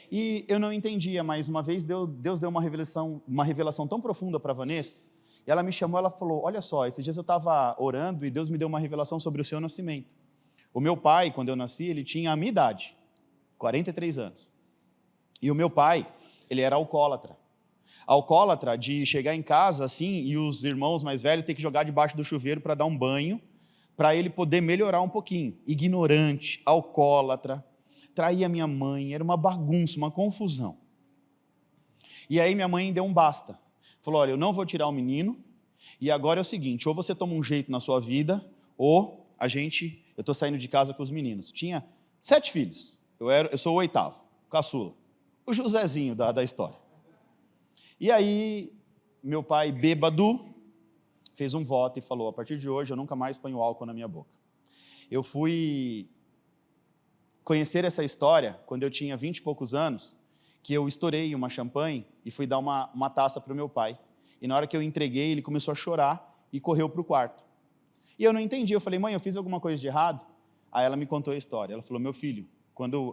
E eu não entendia, mas uma vez Deus deu uma revelação tão profunda para a Vanessa, e ela me chamou, ela falou, olha só, esses dias eu estava orando e Deus me deu uma revelação sobre o seu nascimento. O meu pai, quando eu nasci, ele tinha a minha idade, 43 anos. E o meu pai, ele era alcoólatra. Alcoólatra de chegar em casa assim e os irmãos mais velhos ter que jogar debaixo do chuveiro para dar um banho, para ele poder melhorar um pouquinho. Ignorante, alcoólatra, traía minha mãe, era uma bagunça, uma confusão. E aí minha mãe deu um basta. Falou, olha, eu não vou tirar o menino, e agora é o seguinte, ou você toma um jeito na sua vida, ou eu estou saindo de casa com os meninos. Tinha 7 filhos, eu sou o 8º, caçula, o Josézinho da história. E aí, meu pai, bêbado, fez um voto e falou, a partir de hoje eu nunca mais ponho álcool na minha boca. Eu fui conhecer essa história quando eu tinha 20 e poucos anos, que eu estourei uma champanhe e fui dar uma taça para o meu pai. E na hora que eu entreguei, ele começou a chorar e correu para o quarto. E eu não entendi, eu falei, mãe, eu fiz alguma coisa de errado? Aí ela me contou a história, ela falou, meu filho,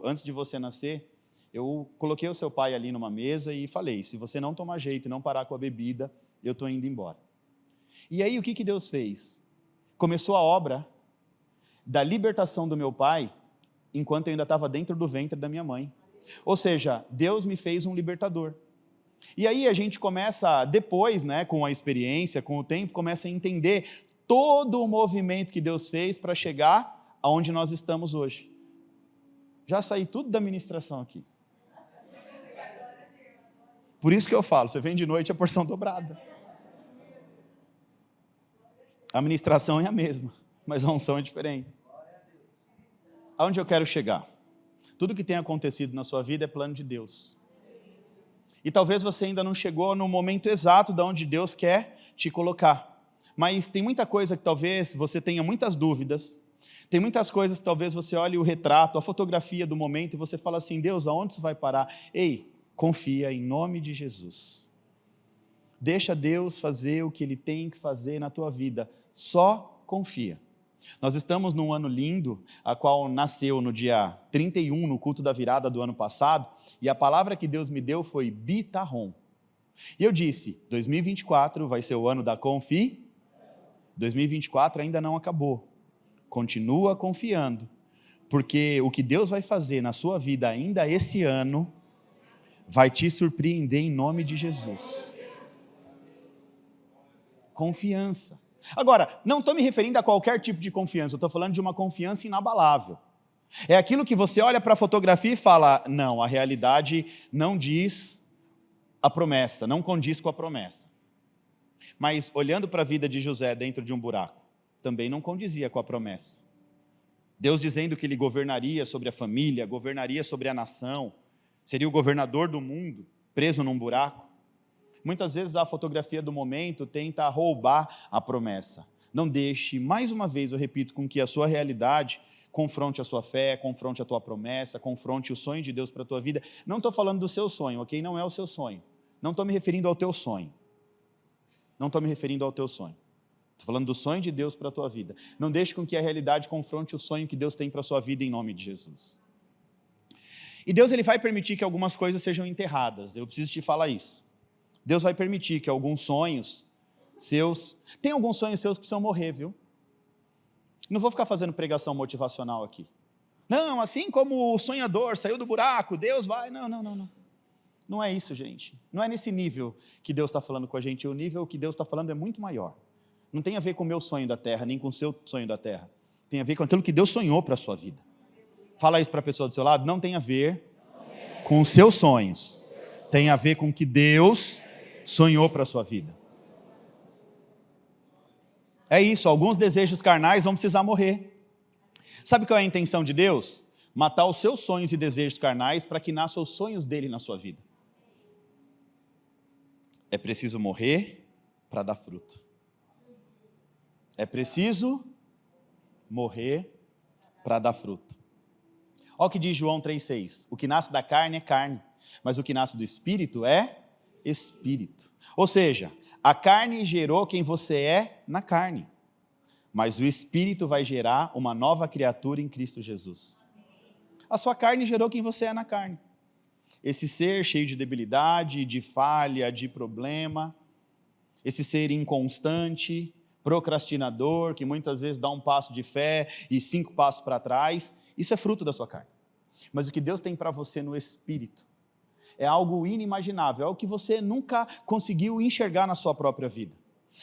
antes de você nascer, eu coloquei o seu pai ali numa mesa e falei, se você não tomar jeito e não parar com a bebida, eu estou indo embora. E aí o que Deus fez? Começou a obra da libertação do meu pai, enquanto eu ainda estava dentro do ventre da minha mãe. Ou seja, Deus me fez um libertador. E aí a gente começa, depois, né, com a experiência, com o tempo, começa a entender todo o movimento que Deus fez para chegar aonde nós estamos hoje. Já saí tudo da ministração aqui. Por isso que eu falo, você vem de noite a porção dobrada. A ministração é a mesma, mas a unção é diferente. Aonde eu quero chegar? Tudo que tem acontecido na sua vida é plano de Deus. E talvez você ainda não chegou no momento exato de onde Deus quer te colocar. Mas tem muita coisa que talvez você tenha muitas dúvidas. Tem muitas coisas que talvez você olhe o retrato, a fotografia do momento e você fala assim, Deus, aonde isso vai parar? Ei, confia em nome de Jesus. Deixa Deus fazer o que Ele tem que fazer na tua vida. Só confia. Nós estamos num ano lindo, a qual nasceu no dia 31, no culto da virada do ano passado, e a palavra que Deus me deu foi Bitarrom. E eu disse, 2024 vai ser o ano da confiança. 2024 ainda não acabou. Continua confiando, porque o que Deus vai fazer na sua vida ainda esse ano, vai te surpreender em nome de Jesus. Confiança. Agora, não estou me referindo a qualquer tipo de confiança, eu estou falando de uma confiança inabalável. É aquilo que você olha para a fotografia e fala, não, a realidade não diz a promessa, não condiz com a promessa. Mas olhando para a vida de José dentro de um buraco, também não condizia com a promessa. Deus dizendo que ele governaria sobre a família, governaria sobre a nação, seria o governador do mundo, preso num buraco. Muitas vezes a fotografia do momento tenta roubar a promessa. Não deixe, mais uma vez eu repito, com que a sua realidade confronte a sua fé, confronte a tua promessa, confronte o sonho de Deus para a tua vida. Não estou falando do seu sonho, ok? Não é o seu sonho. Não estou me referindo ao teu sonho. Não estou me referindo ao teu sonho. Estou falando do sonho de Deus para a tua vida. Não deixe com que a realidade confronte o sonho que Deus tem para a sua vida em nome de Jesus. E Deus ele vai permitir que algumas coisas sejam enterradas. Eu preciso te falar isso. Deus vai permitir que alguns sonhos seus... Tem alguns sonhos seus que precisam morrer, viu? Não vou ficar fazendo pregação motivacional aqui. Não, assim como o sonhador saiu do buraco, Deus vai... Não. Não é isso, gente. Não é nesse nível que Deus está falando com a gente. O nível que Deus está falando é muito maior. Não tem a ver com o meu sonho da terra, nem com o seu sonho da terra. Tem a ver com aquilo que Deus sonhou para a sua vida. Fala isso para a pessoa do seu lado. Não tem a ver com os seus sonhos. Tem a ver com o que Deus sonhou para a sua vida. É isso, alguns desejos carnais vão precisar morrer. Sabe qual é a intenção de Deus? Matar os seus sonhos e desejos carnais para que nasçam os sonhos dele na sua vida. É preciso morrer para dar fruto. É preciso morrer para dar fruto. Olha o que diz João 3,6. O que nasce da carne é carne, mas o que nasce do Espírito é Espírito. Ou seja, a carne gerou quem você é na carne, mas o Espírito vai gerar uma nova criatura em Cristo Jesus. A sua carne gerou quem você é na carne. Esse ser cheio de debilidade, de falha, de problema, esse ser inconstante, procrastinador, que muitas vezes dá um passo de fé e 5 passos para trás, isso é fruto da sua carne. Mas o que Deus tem para você no Espírito é algo inimaginável, é algo que você nunca conseguiu enxergar na sua própria vida.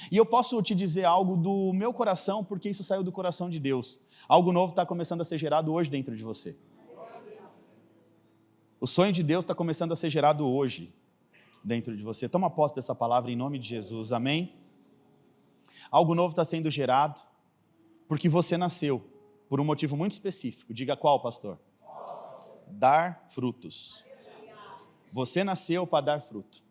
E eu posso te dizer algo do meu coração, porque isso saiu do coração de Deus. Algo novo está começando a ser gerado hoje dentro de você. O sonho de Deus está começando a ser gerado hoje dentro de você. Toma posse dessa palavra em nome de Jesus, amém? Algo novo está sendo gerado, porque você nasceu por um motivo muito específico. Diga qual, pastor? Dar frutos. Você nasceu para dar fruto.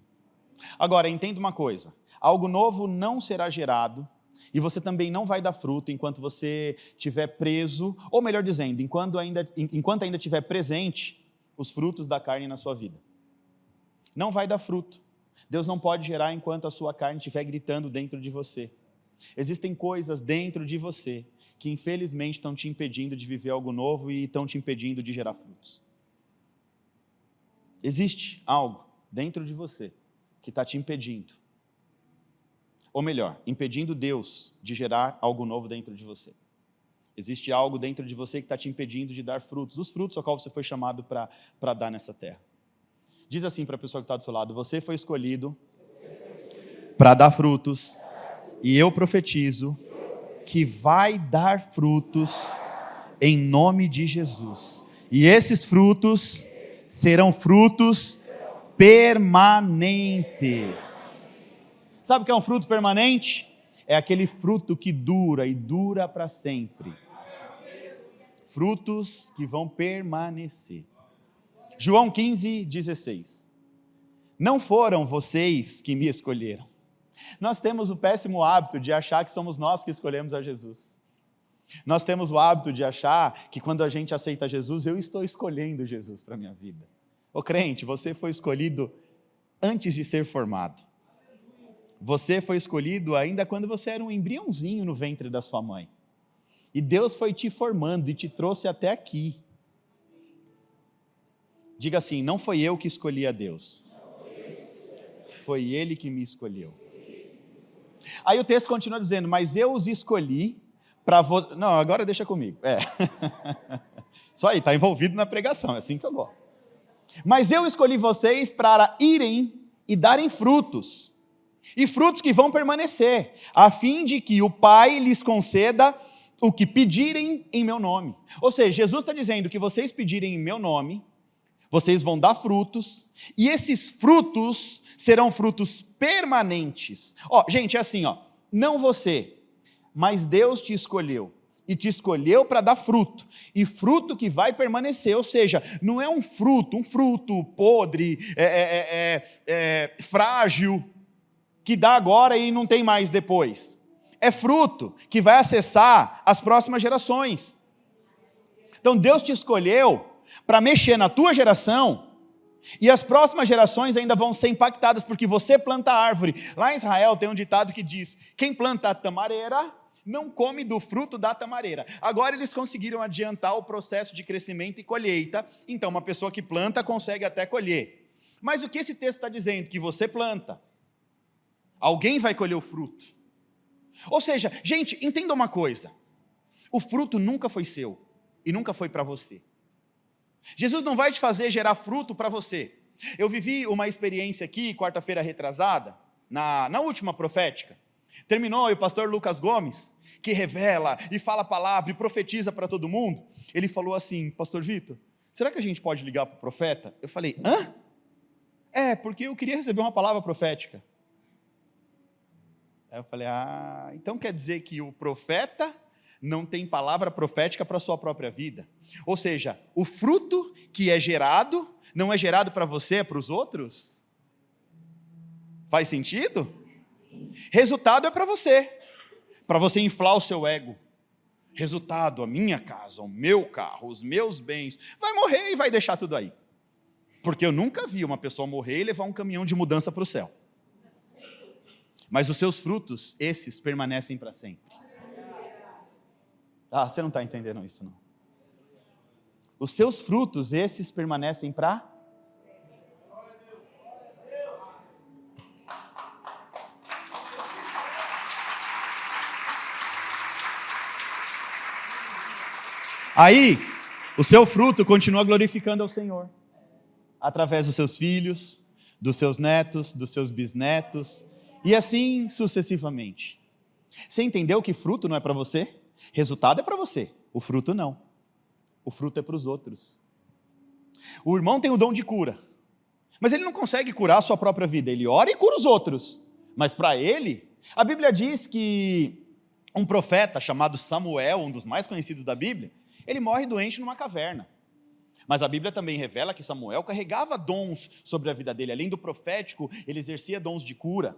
Agora, entenda uma coisa. Algo novo não será gerado e você também não vai dar fruto enquanto você estiver preso, ou melhor dizendo, enquanto ainda estiver presente os frutos da carne na sua vida. Não vai dar fruto. Deus não pode gerar enquanto a sua carne estiver gritando dentro de você. Existem coisas dentro de você que infelizmente estão te impedindo de viver algo novo e estão te impedindo de gerar frutos. Existe algo dentro de você que está te impedindo. Ou melhor, impedindo Deus de gerar algo novo dentro de você. Existe algo dentro de você que está te impedindo de dar frutos. Os frutos ao qual você foi chamado para dar nessa terra. Diz assim para a pessoa que está do seu lado: você foi escolhido para dar frutos. E eu profetizo que vai dar frutos em nome de Jesus. E esses frutos serão frutos permanentes. Sabe o que é um fruto permanente? É aquele fruto que dura e dura para sempre. Frutos que vão permanecer. João 15:16. Não foram vocês que me escolheram. Nós temos o péssimo hábito de achar que somos nós que escolhemos a Jesus. Nós temos o hábito de achar que quando a gente aceita Jesus, eu estou escolhendo Jesus para a minha vida. Ô crente, você foi escolhido antes de ser formado. Você foi escolhido ainda quando você era um embriãozinho no ventre da sua mãe. E Deus foi te formando e te trouxe até aqui. Diga assim: não foi eu que escolhi a Deus. Foi Ele que me escolheu. Aí o texto continua dizendo: mas eu os escolhi para você. Não, agora deixa comigo. Só aí, está envolvido na pregação, é assim que eu gosto. Mas eu escolhi vocês para irem e darem frutos. E frutos que vão permanecer, a fim de que o Pai lhes conceda o que pedirem em meu nome. Ou seja, Jesus está dizendo que vocês pedirem em meu nome, vocês vão dar frutos, e esses frutos serão frutos permanentes. Gente, é assim, não você, mas Deus te escolheu, e te escolheu para dar fruto, e fruto que vai permanecer. Ou seja, não é um fruto podre, frágil, que dá agora e não tem mais depois. É fruto que vai acessar as próximas gerações. Então Deus te escolheu para mexer na tua geração, e as próximas gerações ainda vão ser impactadas, porque você planta árvore. Lá em Israel tem um ditado que diz: quem planta a tamareira não come do fruto da tamareira. Agora eles conseguiram adiantar o processo de crescimento e colheita, então uma pessoa que planta consegue até colher. Mas o que esse texto está dizendo? Que você planta, alguém vai colher o fruto. Ou seja, gente, entenda uma coisa: o fruto nunca foi seu e nunca foi para você. Jesus não vai te fazer gerar fruto para você. Eu vivi uma experiência aqui, quarta-feira retrasada, na última profética. Terminou, e o pastor Lucas Gomes, que revela e fala a palavra e profetiza para todo mundo, ele falou assim: pastor Vitor, será que a gente pode ligar para o profeta? Eu falei: hã? Porque eu queria receber uma palavra profética. Aí eu falei: então quer dizer que o profeta não tem palavra profética para a sua própria vida. Ou seja, o fruto que é gerado, não é gerado para você, é para os outros? Faz sentido? Resultado é para você inflar o seu ego. Resultado: a minha casa, o meu carro, os meus bens. Vai morrer e vai deixar tudo aí. Porque eu nunca vi uma pessoa morrer e levar um caminhão de mudança para o céu. Mas os seus frutos, esses permanecem para sempre. Você não está entendendo isso, não. Os seus frutos, esses permanecem para... Aí, o seu fruto continua glorificando ao Senhor, através dos seus filhos, dos seus netos, dos seus bisnetos, e assim sucessivamente. Você entendeu que fruto não é para você? Resultado é para você, o fruto não. O fruto é para os outros. O irmão tem o dom de cura, mas ele não consegue curar a sua própria vida. Ele ora e cura os outros, mas para ele, a Bíblia diz que um profeta chamado Samuel, um dos mais conhecidos da Bíblia, ele morre doente numa caverna. Mas a Bíblia também revela que Samuel carregava dons sobre a vida dele. Além do profético, ele exercia dons de cura.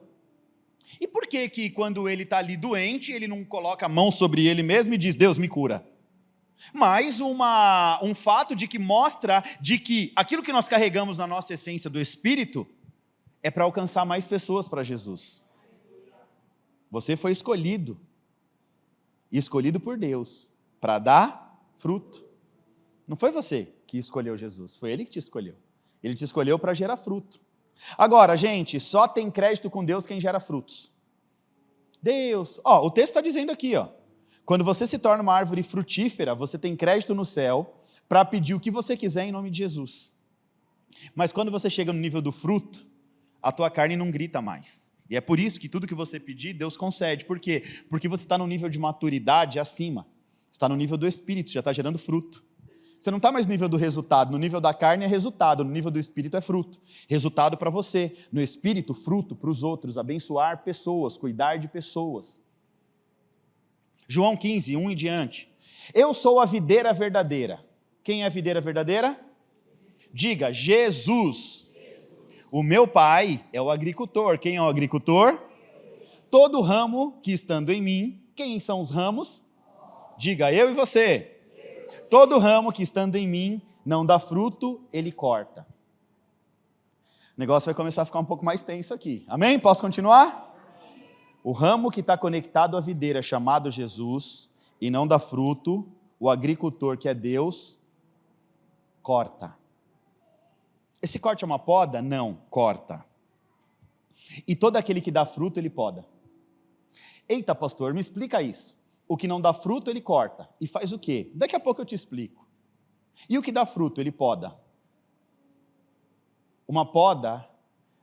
E por que quando ele está ali doente, ele não coloca a mão sobre ele mesmo e diz: Deus me cura? Mas um fato de que mostra de que aquilo que nós carregamos na nossa essência do Espírito é para alcançar mais pessoas para Jesus. Você foi escolhido, e escolhido por Deus, para dar fruto. Não foi você que escolheu Jesus, foi Ele que te escolheu. Ele te escolheu para gerar fruto. Agora, gente, só tem crédito com Deus quem gera frutos. Deus, o texto está dizendo aqui, Quando você se torna uma árvore frutífera, você tem crédito no céu para pedir o que você quiser em nome de Jesus. Mas quando você chega no nível do fruto, a tua carne não grita mais. E é por isso que tudo que você pedir, Deus concede. Por quê? Porque você está no nível de maturidade acima. Você está no nível do Espírito, já está gerando fruto. Você não está mais no nível do resultado. No nível da carne é resultado, no nível do Espírito é fruto. Resultado para você. No Espírito, fruto para os outros. Abençoar pessoas, cuidar de pessoas. João 15, 1 em diante. Eu sou a videira verdadeira. Quem é a videira verdadeira? Diga, Jesus. O meu pai é o agricultor. Quem é o agricultor? Todo ramo que estando em mim. Quem são os ramos? Diga, eu e você. Todo ramo que estando em mim não dá fruto, ele corta. O negócio vai começar a ficar um pouco mais tenso aqui. Amém? Posso continuar? O ramo que está conectado à videira, chamado Jesus, e não dá fruto, o agricultor, que é Deus, corta. Esse corte é uma poda? Não, corta. E todo aquele que dá fruto, ele poda. Eita, pastor, me explica isso. O que não dá fruto, ele corta. E faz o quê? Daqui a pouco eu te explico. E o que dá fruto, ele poda. Uma poda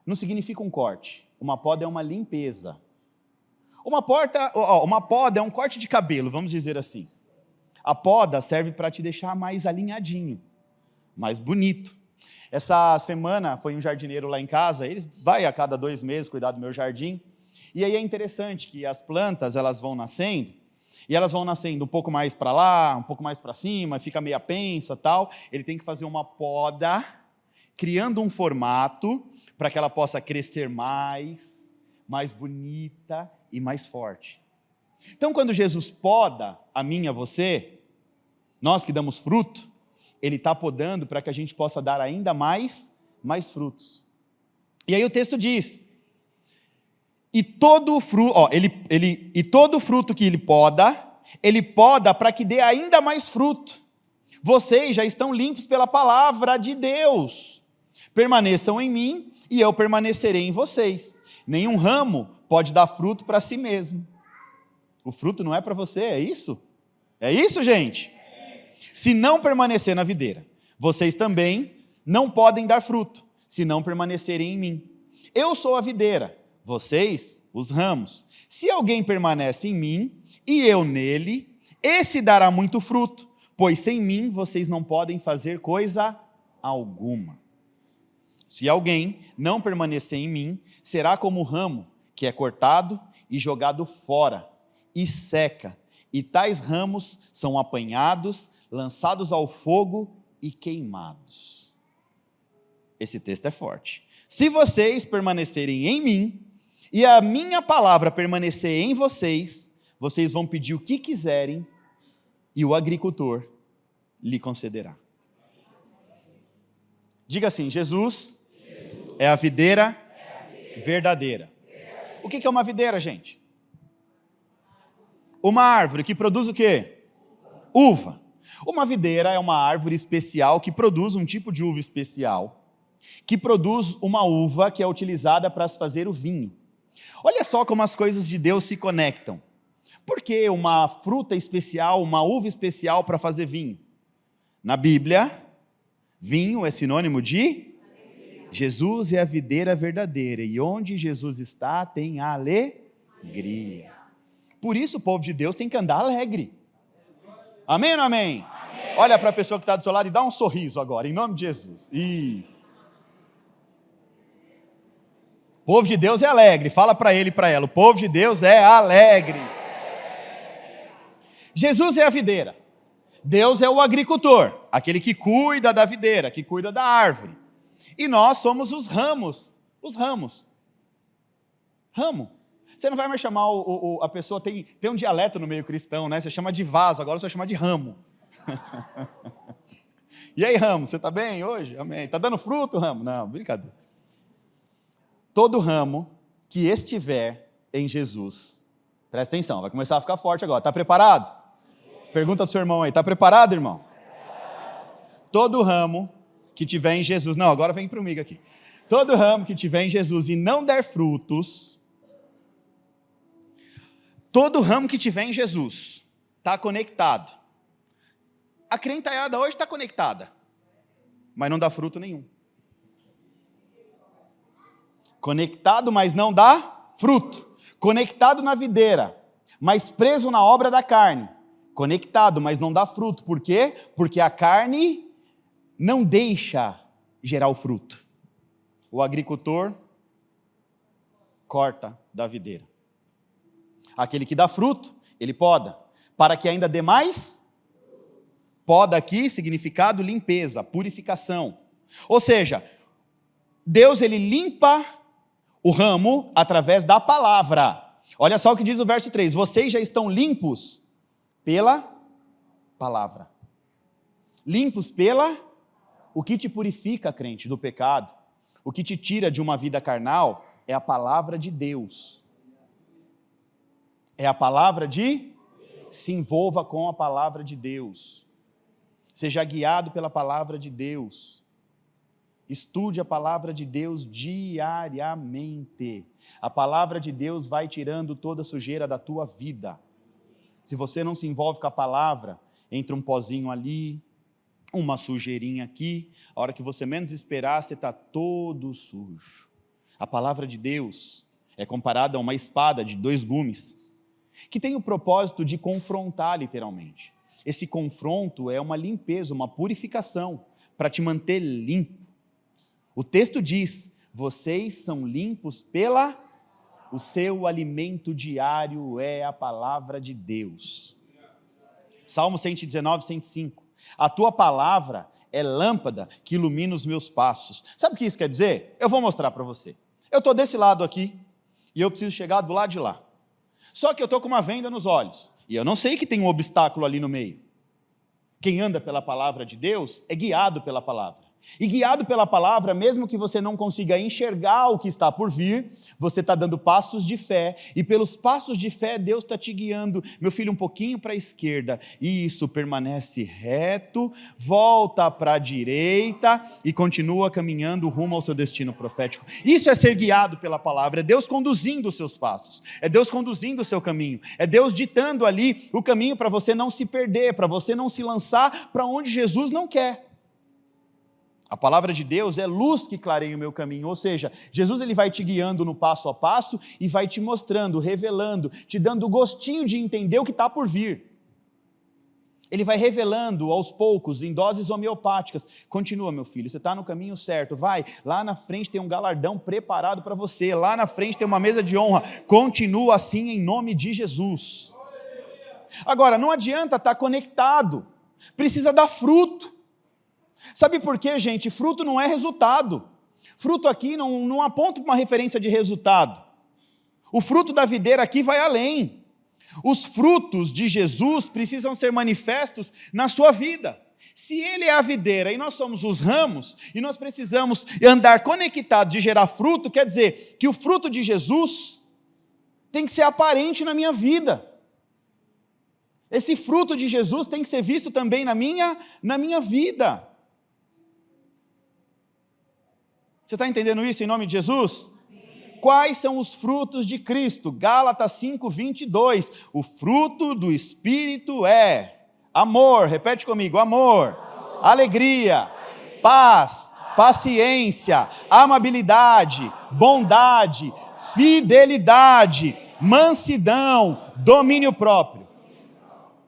não significa um corte. Uma poda é uma limpeza. Uma poda é um corte de cabelo, vamos dizer assim. A poda serve para te deixar mais alinhadinho, mais bonito. Essa semana foi um jardineiro lá em casa, ele vai a cada 2 meses cuidar do meu jardim. E aí é interessante que as plantas, elas vão nascendo, e elas vão nascendo um pouco mais para lá, um pouco mais para cima, fica meia pensa, tal. Ele tem que fazer uma poda, criando um formato para que ela possa crescer mais bonita e mais forte. Então, quando Jesus poda a mim e a você, nós que damos fruto, Ele está podando para que a gente possa dar ainda mais frutos. E aí o texto diz, e todo fruto que ele poda para que dê ainda mais fruto. Vocês já estão limpos pela palavra de Deus. Permaneçam em mim e eu permanecerei em vocês. Nenhum ramo pode dar fruto para si mesmo. O fruto não é para você, é isso? É isso, gente? Se não permanecer na videira, vocês também não podem dar fruto, se não permanecerem em mim. Eu sou a videira, vocês, os ramos. Se alguém permanece em mim e eu nele, esse dará muito fruto, pois sem mim vocês não podem fazer coisa alguma. Se alguém não permanecer em mim, será como o ramo que é cortado e jogado fora, e seca, e tais ramos são apanhados, lançados ao fogo e queimados. Esse texto é forte. Se vocês permanecerem em mim, e a minha palavra permanecer em vocês, vocês vão pedir o que quiserem, e o agricultor lhe concederá. Diga assim, Jesus é a videira verdadeira. O que é uma videira, gente? Uma árvore que produz o quê? Uva. Uma videira é uma árvore especial que produz um tipo de uva especial, que produz uma uva que é utilizada para se fazer o vinho. Olha só como as coisas de Deus se conectam. Por que uma fruta especial, uma uva especial para fazer vinho? Na Bíblia, vinho é sinônimo de Jesus é a videira verdadeira, e onde Jesus está tem alegria. Por isso o povo de Deus tem que andar alegre. Amém ou não amém? Amém. Olha para a pessoa que está do seu lado e dá um sorriso agora, em nome de Jesus. Isso. O povo de Deus é alegre. Fala para ele e para ela. O povo de Deus é alegre. Jesus é a videira. Deus é o agricultor, aquele que cuida da videira, que cuida da árvore. E nós somos os ramos. Os ramos. Ramo. Você não vai mais chamar a pessoa, tem um dialeto no meio cristão, né? Você chama de vaso, agora você vai chamar de ramo. E aí, ramo, você está bem hoje? Amém. Está dando fruto, ramo? Não, brincadeira. Todo ramo que estiver em Jesus, presta atenção, vai começar a ficar forte agora. Está preparado? Pergunta para o seu irmão aí, está preparado, irmão? Todo ramo que tiver em Jesus, não, agora vem para o migo aqui. Todo ramo que tiver em Jesus e não der frutos, todo ramo que tiver em Jesus está conectado. A crentalhada hoje está conectada, mas não dá fruto nenhum. Conectado, mas não dá fruto. Conectado na videira, mas preso na obra da carne. Conectado, mas não dá fruto. Por quê? Porque a carne não deixa gerar o fruto. O agricultor corta da videira. Aquele que dá fruto, ele poda, para que ainda dê mais. Poda aqui, significado limpeza, purificação. Ou seja, Deus ele limpa o ramo através da palavra. Olha só o que diz o verso 3. Vocês já estão limpos pela palavra. Limpos pela... O que te purifica, crente, do pecado, o que te tira de uma vida carnal, é a palavra de Deus. É a palavra de... Se envolva com a palavra de Deus. Seja guiado pela palavra de Deus. Estude a palavra de Deus diariamente. A palavra de Deus vai tirando toda a sujeira da tua vida. Se você não se envolve com a palavra, entra um pozinho ali, uma sujeirinha aqui, a hora que você menos esperar, você está todo sujo. A palavra de Deus é comparada a uma espada de 2 gumes, que tem o propósito de confrontar literalmente. Esse confronto é uma limpeza, uma purificação, para te manter limpo. O texto diz, vocês são limpos pela... O seu alimento diário é a palavra de Deus. Salmo 119, 105. A tua palavra é lâmpada que ilumina os meus passos. Sabe o que isso quer dizer? Eu vou mostrar para você. Eu estou desse lado aqui e eu preciso chegar do lado de lá. Só que eu estou com uma venda nos olhos e eu não sei que tem um obstáculo ali no meio. Quem anda pela palavra de Deus é guiado pela palavra. E guiado pela palavra, mesmo que você não consiga enxergar o que está por vir, você está dando passos de fé, e pelos passos de fé, Deus está te guiando, meu filho, um pouquinho para a esquerda, isso, permanece reto, volta para a direita, e continua caminhando rumo ao seu destino profético. Isso é ser guiado pela palavra, é Deus conduzindo os seus passos, é Deus conduzindo o seu caminho, é Deus ditando ali o caminho para você não se perder, para você não se lançar para onde Jesus não quer. A palavra de Deus é luz que clareia o meu caminho, ou seja, Jesus ele vai te guiando no passo a passo e vai te mostrando, revelando, te dando o gostinho de entender o que está por vir. Ele vai revelando aos poucos, em doses homeopáticas. Continua, meu filho, você está no caminho certo, vai, lá na frente tem um galardão preparado para você, lá na frente tem uma mesa de honra, continua assim em nome de Jesus. Agora, não adianta estar conectado, precisa dar fruto. Sabe por quê, gente? Fruto não é resultado. Fruto aqui não aponta para uma referência de resultado. O fruto da videira aqui vai além. Os frutos de Jesus precisam ser manifestos na sua vida. Se Ele é a videira e nós somos os ramos, e nós precisamos andar conectados de gerar fruto, quer dizer que o fruto de Jesus tem que ser aparente na minha vida. Esse fruto de Jesus tem que ser visto também na minha vida. Você está entendendo isso em nome de Jesus? Sim. Quais são os frutos de Cristo? Gálatas 5, 22. O fruto do Espírito é amor, repete comigo, amor. Alegria, paz, paciência, amabilidade, bondade, fidelidade, mansidão, domínio próprio.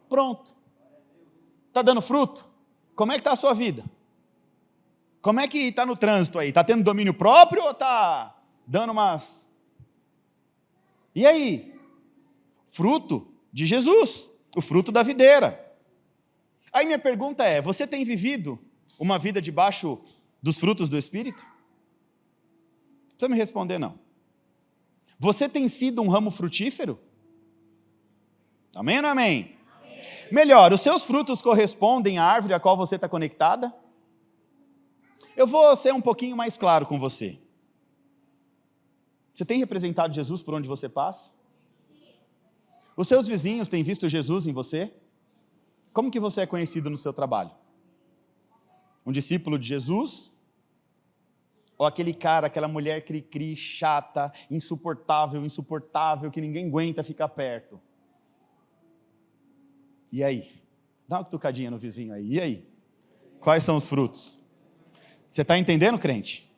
Pronto. Está dando fruto? Como é que está a sua vida? Como é que está no trânsito aí? Está tendo domínio próprio ou está dando umas... E aí? Fruto de Jesus, o fruto da videira. Aí minha pergunta é, você tem vivido uma vida debaixo dos frutos do Espírito? Não precisa me responder não. Você tem sido um ramo frutífero? Amém ou não amém? Amém. Melhor, os seus frutos correspondem à árvore a qual você está conectada? Eu vou ser um pouquinho mais claro com você. Você tem representado Jesus por onde você passa? Os seus vizinhos têm visto Jesus em você? Como que você é conhecido no seu trabalho? Um discípulo de Jesus? Ou aquele cara, aquela mulher cri-cri, chata, insuportável, que ninguém aguenta ficar perto? E aí? Dá uma cutucadinha no vizinho aí. E aí? Quais são os frutos? Você está entendendo, crente?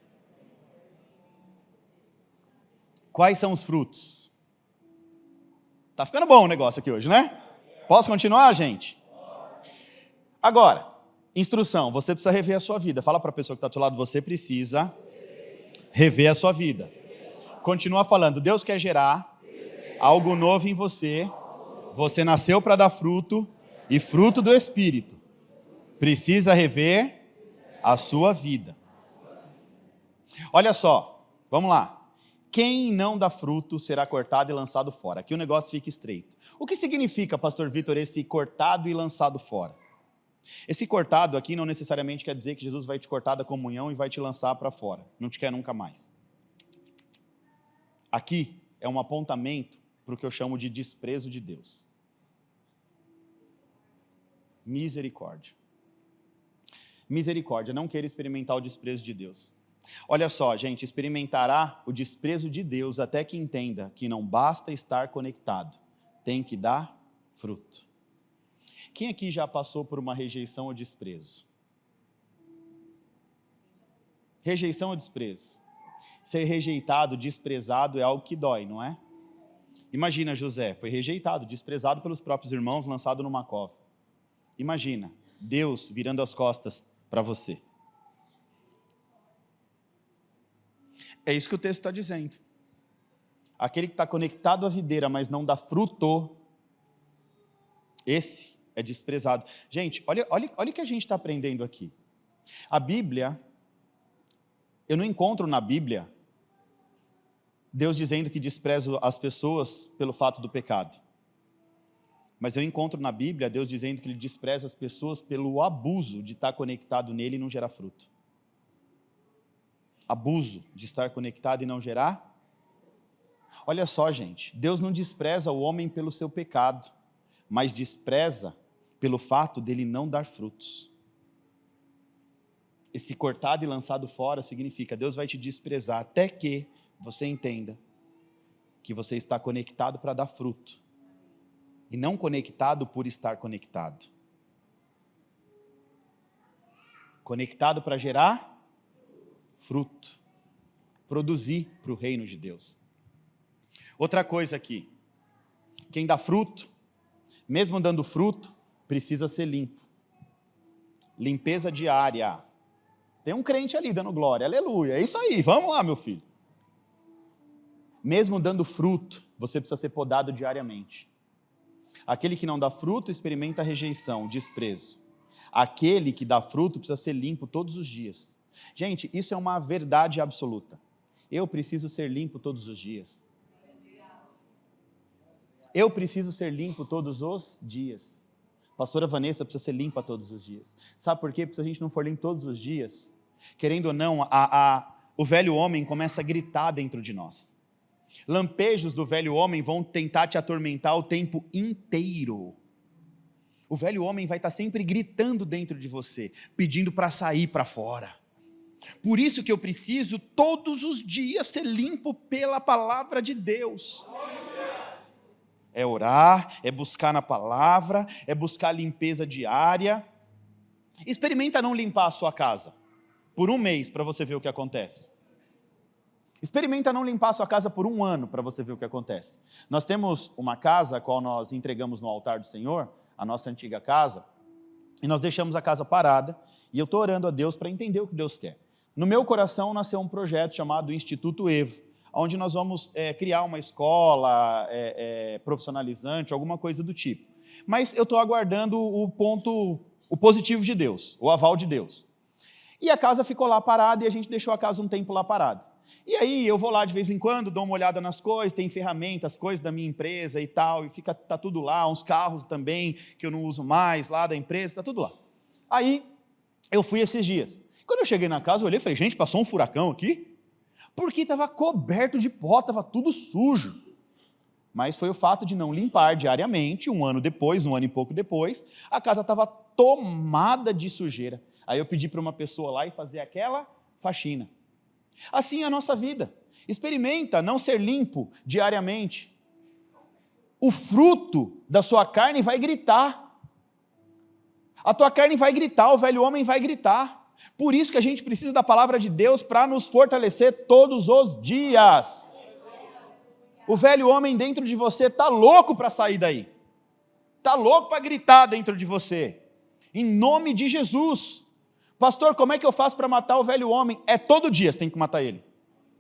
Quais são os frutos? Tá ficando bom o negócio aqui hoje, né? Posso continuar, gente? Agora, instrução, você precisa rever a sua vida. Fala para a pessoa que está do seu lado, você precisa rever a sua vida. Continua falando, Deus quer gerar algo novo em você. Você nasceu para dar fruto e fruto do Espírito. Precisa rever a sua vida. Olha só, vamos lá. Quem não dá fruto será cortado e lançado fora. Aqui o negócio fica estreito. O que significa, pastor Vitor, esse cortado e lançado fora? Esse cortado aqui não necessariamente quer dizer que Jesus vai te cortar da comunhão e vai te lançar para fora. Não te quer nunca mais. Aqui é um apontamento para o que eu chamo de desprezo de Deus. Misericórdia. Misericórdia, não queira experimentar o desprezo de Deus. Olha só, gente, experimentará o desprezo de Deus até que entenda que não basta estar conectado, tem que dar fruto. Quem aqui já passou por uma rejeição ou desprezo? Rejeição ou desprezo? Ser rejeitado, desprezado é algo que dói, não é? Imagina José, foi rejeitado, desprezado pelos próprios irmãos, lançado numa cova. Imagina Deus virando as costas para você. É isso que o texto está dizendo. Aquele que está conectado à videira, mas não dá fruto, esse é desprezado. Gente, olha o que a gente está aprendendo aqui. A Bíblia, eu não encontro na Bíblia Deus dizendo que despreza as pessoas pelo fato do pecado. Mas eu encontro na Bíblia Deus dizendo que Ele despreza as pessoas pelo abuso de estar conectado nele e não gerar fruto. Abuso de estar conectado e não gerar. Olha só, gente, Deus não despreza o homem pelo seu pecado, mas despreza pelo fato dele não dar frutos. Esse cortado e lançado fora significa Deus vai te desprezar até que você entenda que você está conectado para dar fruto e não conectado por estar conectado. Conectado para gerar fruto, produzir para o reino de Deus. Outra coisa aqui, quem dá fruto, mesmo dando fruto, precisa ser limpo. Limpeza diária. Tem um crente ali dando glória, aleluia, é isso aí, vamos lá, meu filho. Mesmo dando fruto, você precisa ser podado diariamente. Aquele que não dá fruto experimenta rejeição, desprezo. Aquele que dá fruto precisa ser limpo todos os dias. Gente, isso é uma verdade absoluta. Eu preciso ser limpo todos os dias. Eu preciso ser limpo todos os dias. Pastora Vanessa precisa ser limpa todos os dias. Sabe por quê? Porque se a gente não for limpo todos os dias, querendo ou não, o velho homem começa a gritar dentro de nós. Lampejos do velho homem vão tentar te atormentar o tempo inteiro. O velho homem vai estar sempre gritando dentro de você, pedindo para sair para fora. Por isso que eu preciso todos os dias ser limpo pela palavra de Deus. É orar, é buscar na palavra, é buscar limpeza diária. Experimenta não limpar a sua casa por um mês para você ver o que acontece. Experimenta não limpar a sua casa por um ano para você ver o que acontece. Nós temos uma casa a qual nós entregamos no altar do Senhor, a nossa antiga casa, e nós deixamos a casa parada, e eu estou orando a Deus para entender o que Deus quer. No meu coração nasceu um projeto chamado Instituto Evo, onde nós vamos criar uma escola profissionalizante, alguma coisa do tipo. Mas eu estou aguardando o positivo de Deus, o aval de Deus. E a casa ficou lá parada e a gente deixou a casa um tempo lá parada. E aí eu vou lá de vez em quando, dou uma olhada nas coisas, tem ferramentas, coisas da minha empresa e tal, e tá tudo lá, uns carros também que eu não uso mais lá da empresa, tá tudo lá. Aí eu fui esses dias. Quando eu cheguei na casa, eu olhei e falei, gente, passou um furacão aqui? Porque estava coberto de pó, estava tudo sujo. Mas foi o fato de não limpar diariamente, um ano depois, um ano e pouco depois, a casa estava tomada de sujeira. Aí eu pedi para uma pessoa lá e fazer aquela faxina. Assim é a nossa vida. Experimenta não ser limpo diariamente. O fruto da sua carne vai gritar. A tua carne vai gritar, o velho homem vai gritar. Por isso que a gente precisa da palavra de Deus para nos fortalecer todos os dias. O velho homem dentro de você está louco para sair daí. Está louco para gritar dentro de você. Em nome de Jesus. Pastor, como é que eu faço para matar o velho homem? É todo dia você tem que matar ele.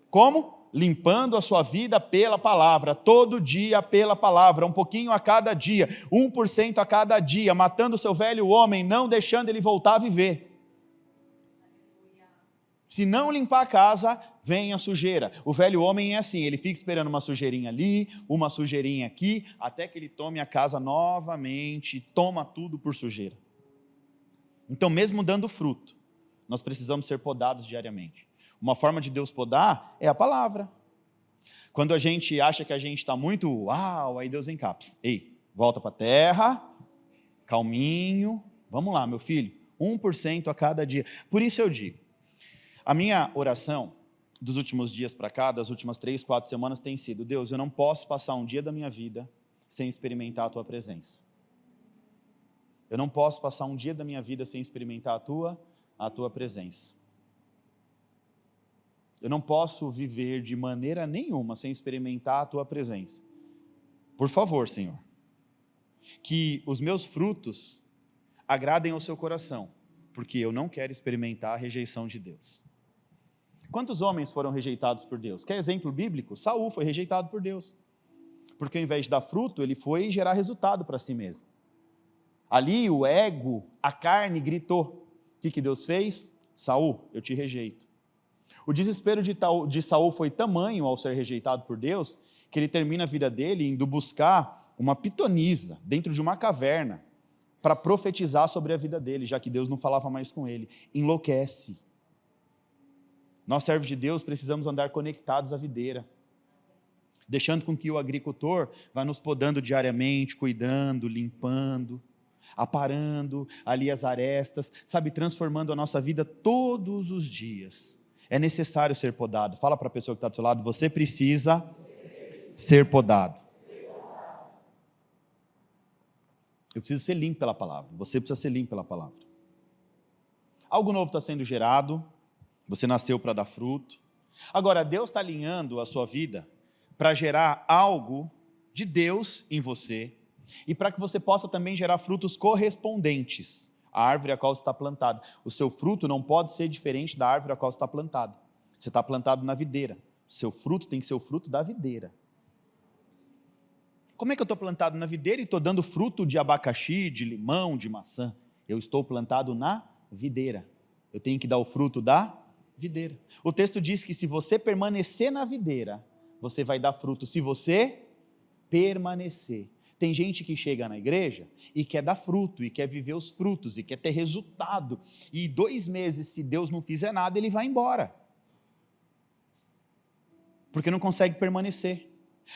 Como? Limpando a sua vida pela palavra, todo dia pela palavra, um pouquinho a cada dia, 1% a cada dia, matando o seu velho homem, não deixando ele voltar a viver. Se não limpar a casa, vem a sujeira. O velho homem é assim, ele fica esperando uma sujeirinha ali, uma sujeirinha aqui, até que ele tome a casa novamente, toma tudo por sujeira. Então, mesmo dando fruto, nós precisamos ser podados diariamente. Uma forma de Deus podar é a palavra. Quando a gente acha que a gente está muito uau, aí Deus vem cá. Ei, volta para a terra, calminho. Vamos lá, meu filho, 1% a cada dia. Por isso eu digo, a minha oração dos últimos dias para cá, das últimas 3, 4 semanas tem sido, Deus, eu não posso passar um dia da minha vida sem experimentar a Tua presença. Eu não posso passar um dia da minha vida sem experimentar a Tua presença. Eu não posso viver de maneira nenhuma sem experimentar a Tua presença. Por favor, Senhor, que os meus frutos agradem ao Seu coração, porque eu não quero experimentar a rejeição de Deus. Quantos homens foram rejeitados por Deus? Quer exemplo bíblico? Saul foi rejeitado por Deus, porque ao invés de dar fruto, ele foi gerar resultado para si mesmo. Ali o ego, a carne gritou. O que Deus fez? Saul, eu te rejeito. O desespero de Saul foi tamanho ao ser rejeitado por Deus, que ele termina a vida dele indo buscar uma pitonisa dentro de uma caverna para profetizar sobre a vida dele, já que Deus não falava mais com ele. Enlouquece. Nós, servos de Deus, precisamos andar conectados à videira, deixando com que o agricultor vá nos podando diariamente, cuidando, limpando, aparando ali as arestas, sabe, transformando a nossa vida todos os dias. É necessário ser podado. Fala para a pessoa que está do seu lado, você precisa ser podado. Eu preciso ser limpo pela palavra, você precisa ser limpo pela palavra. Algo novo está sendo gerado, você nasceu para dar fruto. Agora, Deus está alinhando a sua vida para gerar algo de Deus em você e para que você possa também gerar frutos correspondentes à árvore a qual você está plantado. O seu fruto não pode ser diferente da árvore a qual você está plantado. Você está plantado na videira. O seu fruto tem que ser o fruto da videira. Como é que eu estou plantado na videira e estou dando fruto de abacaxi, de limão, de maçã? Eu estou plantado na videira. Eu tenho que dar o fruto da videira. O texto diz que se você permanecer na videira, você vai dar fruto. Se você permanecer. Tem gente que chega na igreja e quer dar fruto, e quer viver os frutos, e quer ter resultado. E 2 meses, se Deus não fizer nada, ele vai embora. Porque não consegue permanecer.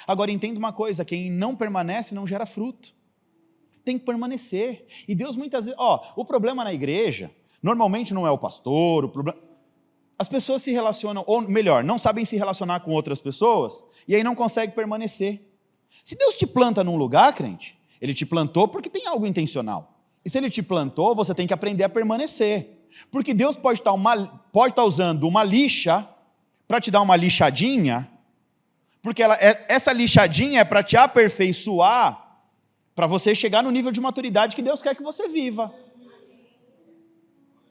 Agora entenda uma coisa, quem não permanece não gera fruto. Tem que permanecer. E Deus muitas vezes, o problema na igreja, normalmente não é o pastor, o problema... As pessoas se relacionam, ou melhor, não sabem se relacionar com outras pessoas, e aí não conseguem permanecer. Se Deus te planta num lugar, crente, Ele te plantou porque tem algo intencional. E se Ele te plantou, você tem que aprender a permanecer. Porque Deus pode estar usando uma lixa para te dar uma lixadinha, porque essa lixadinha é para te aperfeiçoar, para você chegar no nível de maturidade que Deus quer que você viva.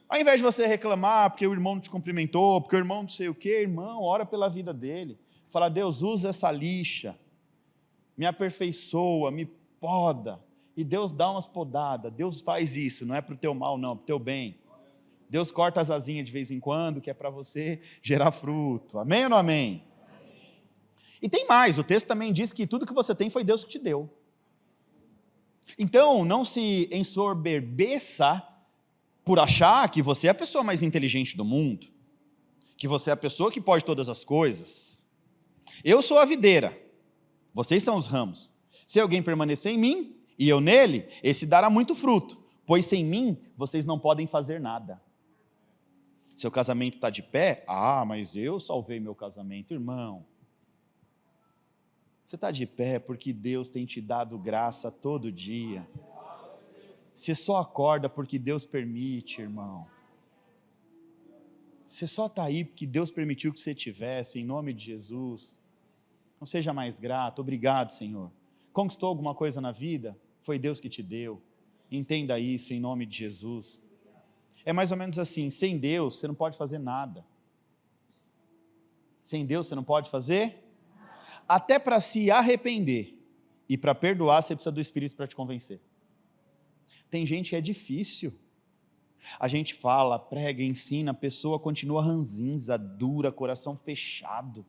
Ao invés de você reclamar porque o irmão não te cumprimentou, porque o irmão não sei o quê, irmão, ora pela vida dele. Fala, Deus, usa essa lixa, me aperfeiçoa, me poda. E Deus dá umas podadas, Deus faz isso, não é para o teu mal não, para o teu bem. Deus corta as asinhas de vez em quando, que é para você gerar fruto. Amém ou não amém? Amém? E tem mais, o texto também diz que tudo que você tem foi Deus que te deu. Então, não se ensoberbeça por achar que você é a pessoa mais inteligente do mundo, que você é a pessoa que pode todas as coisas. Eu sou a videira, vocês são os ramos. Se alguém permanecer em mim e eu nele, esse dará muito fruto, pois sem mim vocês não podem fazer nada. Seu casamento está de pé? Mas eu salvei meu casamento. Irmão, você está de pé porque Deus tem te dado graça todo dia. Você só acorda porque Deus permite, irmão. Você só está aí porque Deus permitiu que você tivesse, em nome de Jesus. Não seja mais grato. Obrigado, Senhor. Conquistou alguma coisa na vida? Foi Deus que te deu. Entenda isso em nome de Jesus. É mais ou menos assim, sem Deus você não pode fazer nada. Sem Deus você não pode fazer? Até para se arrepender e para perdoar você precisa do Espírito para te convencer. Tem gente que é difícil. A gente fala, prega, ensina, a pessoa continua ranzinza, dura, coração fechado.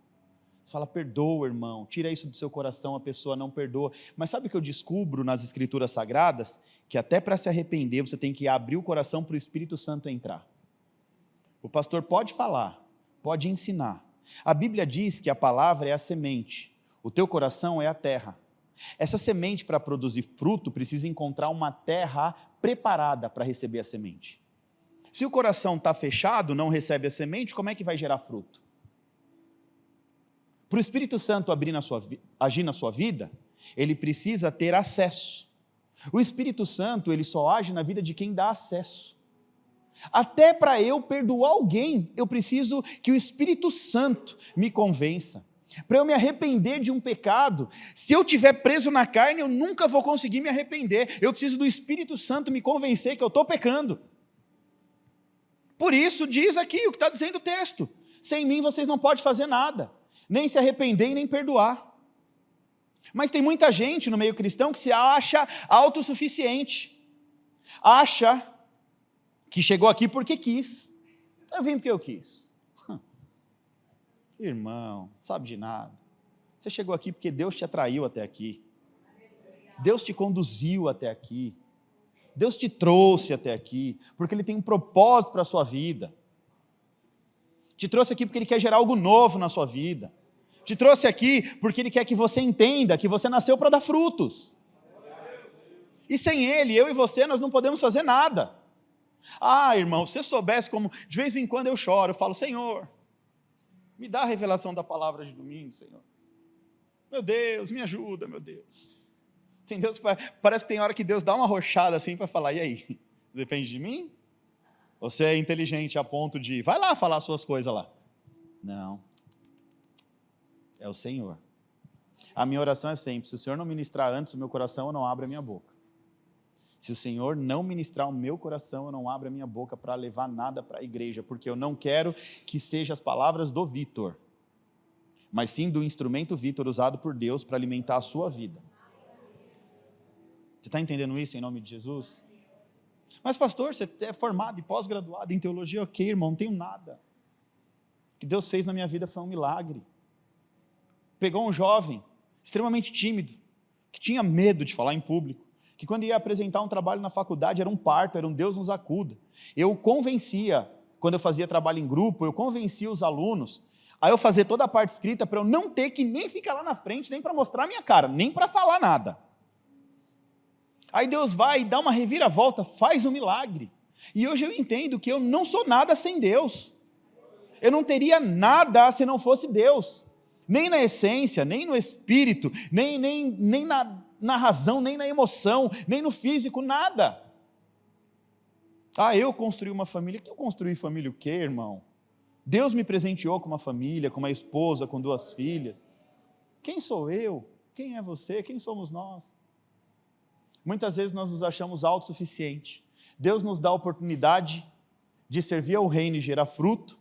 Você fala, perdoa, irmão, tira isso do seu coração, a pessoa não perdoa. Mas sabe o que eu descubro nas Escrituras Sagradas? Que até para se arrepender, você tem que abrir o coração para o Espírito Santo entrar. O pastor pode falar, pode ensinar. A Bíblia diz que a palavra é a semente, o teu coração é a terra. Essa semente, para produzir fruto, precisa encontrar uma terra preparada para receber a semente. Se o coração está fechado, não recebe a semente, como é que vai gerar fruto? Para o Espírito Santo agir na sua vida, ele precisa ter acesso. O Espírito Santo, ele só age na vida de quem dá acesso. Até para eu perdoar alguém, eu preciso que o Espírito Santo me convença. Para eu me arrepender de um pecado, se eu estiver preso na carne, eu nunca vou conseguir me arrepender. Eu preciso do Espírito Santo me convencer que eu estou pecando. Por isso diz aqui o que está dizendo o texto. Sem mim vocês não podem fazer nada, nem se arrepender e nem perdoar. Mas tem muita gente no meio cristão que se acha autossuficiente. Acha que chegou aqui porque quis. Eu vim porque eu quis. Irmão, sabe de nada. Você chegou aqui porque Deus te atraiu até aqui. Deus te conduziu até aqui. Deus te trouxe até aqui, porque Ele tem um propósito para a sua vida. Te trouxe aqui porque Ele quer gerar algo novo na sua vida. Te trouxe aqui porque Ele quer que você entenda que você nasceu para dar frutos. E sem Ele, eu e você, nós não podemos fazer nada. Ah, irmão, se você soubesse como, de vez em quando eu choro, eu falo, Senhor, me dá a revelação da palavra de domingo, Senhor. Meu Deus, me ajuda, meu Deus. Tem Deus, parece que tem hora que Deus dá uma arrochada assim para falar, e aí? Depende de mim? Você é inteligente a ponto de, vai lá falar suas coisas lá. Não. É o Senhor. A minha oração é sempre, se o Senhor não ministrar antes o meu coração, eu não abro a minha boca. Se o Senhor não ministrar o meu coração, eu não abro a minha boca para levar nada para a igreja, porque eu não quero que sejam as palavras do Vitor, mas sim do instrumento Vitor usado por Deus para alimentar a sua vida. Você está entendendo isso em nome de Jesus? Mas pastor, você é formado e pós-graduado em teologia, ok, irmão, não tenho nada. O que Deus fez na minha vida foi um milagre. Pegou um jovem, extremamente tímido, que tinha medo de falar em público, que quando ia apresentar um trabalho na faculdade era um parto, era um Deus nos acuda. Eu convencia, quando eu fazia trabalho em grupo, eu convencia os alunos a eu fazer toda a parte escrita para eu não ter que nem ficar lá na frente, nem para mostrar a minha cara, nem para falar nada. Aí Deus vai e dá uma reviravolta, faz um milagre. E hoje eu entendo que eu não sou nada sem Deus. Eu não teria nada se não fosse Deus. Nem na essência, nem no espírito, nem na razão, nem na emoção, nem no físico, nada. Ah, eu construí uma família. Que eu construí família o quê, irmão? Deus me presenteou com uma família, com uma esposa, com 2 filhas. Quem sou eu? Quem é você? Quem somos nós? Muitas vezes nós nos achamos autossuficientes. Deus nos dá a oportunidade de servir ao reino e gerar fruto,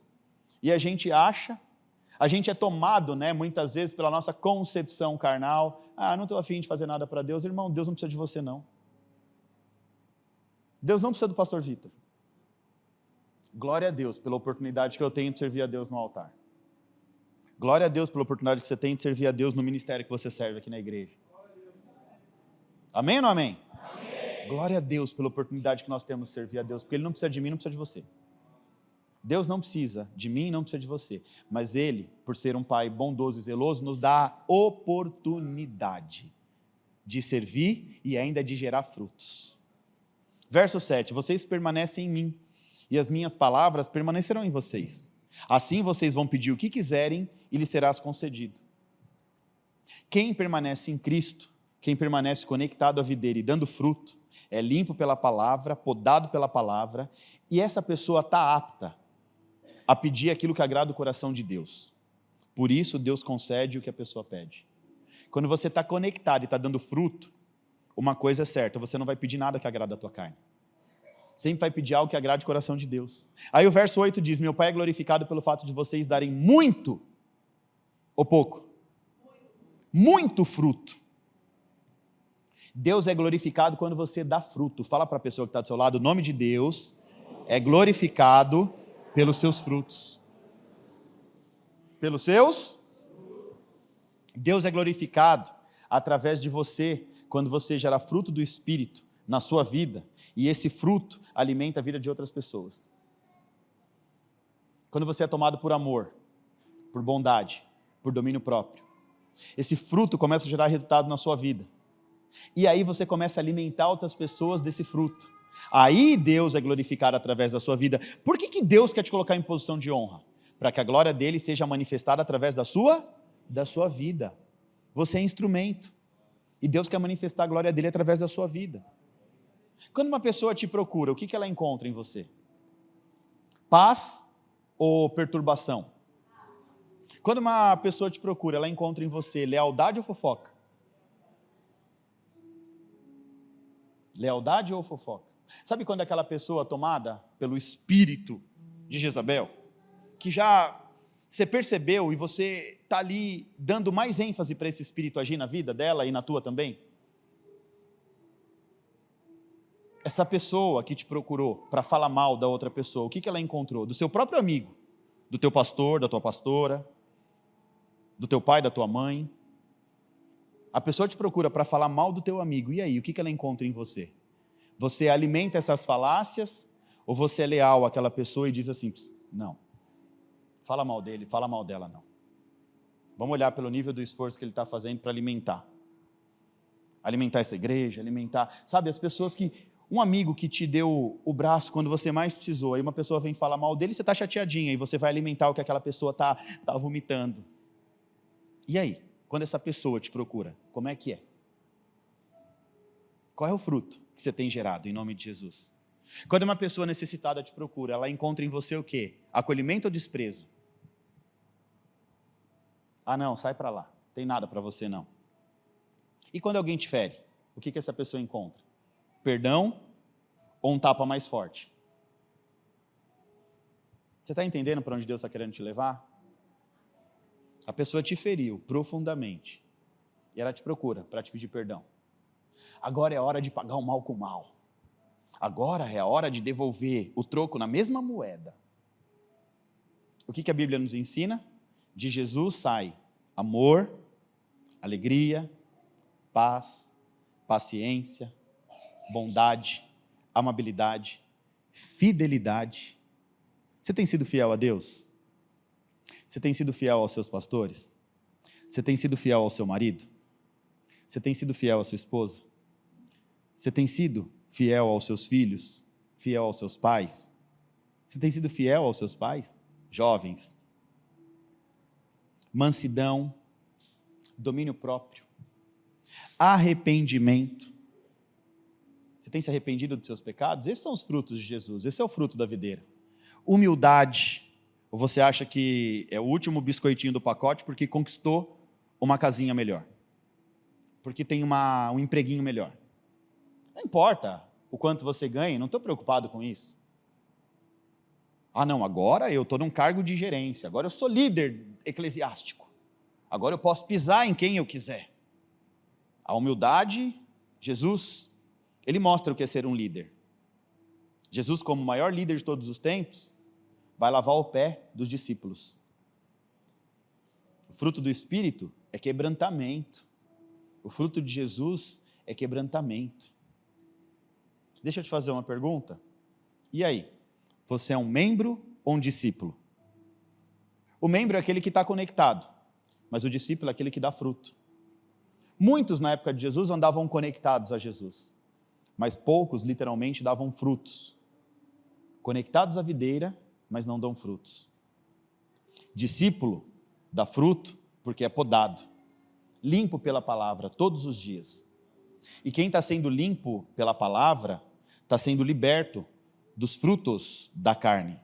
e a gente é tomado, muitas vezes pela nossa concepção carnal. Ah, não estou afim de fazer nada para Deus. Irmão, Deus não precisa de você, não. Deus não precisa do pastor Vitor. Glória a Deus pela oportunidade que eu tenho de servir a Deus no altar. Glória a Deus pela oportunidade que você tem de servir a Deus no ministério que você serve aqui na igreja. Amém ou não amém? Amém. Glória a Deus pela oportunidade que nós temos de servir a Deus, porque Ele não precisa de mim, não precisa de você. Deus não precisa de mim, não precisa de você, mas Ele, por ser um Pai bondoso e zeloso, nos dá a oportunidade de servir e ainda de gerar frutos. Verso 7, vocês permanecem em mim, e as minhas palavras permanecerão em vocês. Assim vocês vão pedir o que quiserem, e lhes será concedido. Quem permanece em Cristo, quem permanece conectado à videira e dando fruto, é limpo pela palavra, podado pela palavra, e essa pessoa está apta a pedir aquilo que agrada o coração de Deus. Por isso, Deus concede o que a pessoa pede. Quando você está conectado e está dando fruto, uma coisa é certa, você não vai pedir nada que agrada a tua carne. Sempre vai pedir algo que agrade o coração de Deus. Aí o verso 8 diz, meu Pai é glorificado pelo fato de vocês darem muito ou pouco? Muito fruto. Deus é glorificado quando você dá fruto. Fala para a pessoa que está do seu lado, o nome de Deus é glorificado pelos seus frutos. Pelos seus? Deus é glorificado através de você, quando você gera fruto do Espírito na sua vida, e esse fruto alimenta a vida de outras pessoas. Quando você é tomado por amor, por bondade, por domínio próprio, esse fruto começa a gerar resultado na sua vida. E aí você começa a alimentar outras pessoas desse fruto. Aí Deus é glorificado através da sua vida. Por que Deus quer te colocar em posição de honra? Para que a glória dele seja manifestada através da sua vida. Você é instrumento. E Deus quer manifestar a glória dele através da sua vida. Quando uma pessoa te procura, o que ela encontra em você? Paz ou perturbação? Quando uma pessoa te procura, ela encontra em você lealdade ou fofoca? Lealdade ou fofoca? Sabe quando aquela pessoa tomada pelo espírito de Jezabel, que já você percebeu e você está ali dando mais ênfase para esse espírito agir na vida dela e na tua também? Essa pessoa que te procurou para falar mal da outra pessoa, o que ela encontrou? Do seu próprio amigo, do teu pastor, da tua pastora, do teu pai, da tua mãe. A pessoa te procura para falar mal do teu amigo, e aí, o que ela encontra em você? Você alimenta essas falácias, ou você é leal àquela pessoa e diz assim, não, fala mal dele, fala mal dela, não. Vamos olhar pelo nível do esforço que ele está fazendo para alimentar essa igreja, sabe, as pessoas que, um amigo que te deu o braço quando você mais precisou, aí uma pessoa vem falar mal dele, você está chateadinha, e você vai alimentar o que aquela pessoa está vomitando. E aí, quando essa pessoa te procura, como é que é? Qual é o fruto que você tem gerado, em nome de Jesus? Quando uma pessoa necessitada te procura, ela encontra em você o quê? Acolhimento ou desprezo? Ah não, sai para lá, tem nada para você não. E quando alguém te fere, o que essa pessoa encontra? Perdão ou um tapa mais forte? Você está entendendo para onde Deus está querendo te levar? A pessoa te feriu profundamente e ela te procura para te pedir perdão. Agora é a hora de pagar o mal com o mal. Agora é a hora de devolver o troco na mesma moeda. O que a Bíblia nos ensina? De Jesus sai amor, alegria, paz, paciência, bondade, amabilidade, fidelidade. Você tem sido fiel a Deus? Você tem sido fiel aos seus pastores? Você tem sido fiel ao seu marido? Você tem sido fiel à sua esposa? Você tem sido fiel aos seus filhos? Fiel aos seus pais? Você tem sido fiel aos seus pais? Jovens. Mansidão, domínio próprio, arrependimento. Você tem se arrependido dos seus pecados? Esses são os frutos de Jesus, esse é o fruto da videira. Humildade. Ou você acha que é o último biscoitinho do pacote porque conquistou uma casinha melhor? Porque tem um empreguinho melhor? Não importa o quanto você ganha, não estou preocupado com isso. Ah não, agora eu estou num cargo de gerência, agora eu sou líder eclesiástico. Agora eu posso pisar em quem eu quiser. A humildade, Jesus, ele mostra o que é ser um líder. Jesus, como o maior líder de todos os tempos, vai lavar o pé dos discípulos. O fruto do Espírito é quebrantamento. O fruto de Jesus é quebrantamento. Deixa eu te fazer uma pergunta. E aí? Você é um membro ou um discípulo? O membro é aquele que está conectado, mas o discípulo é aquele que dá fruto. Muitos na época de Jesus andavam conectados a Jesus, mas poucos literalmente davam frutos. Conectados à videira, mas não dão frutos. Discípulo dá fruto porque é podado, limpo pela palavra todos os dias, E quem está sendo limpo pela palavra, está sendo liberto dos frutos da carne.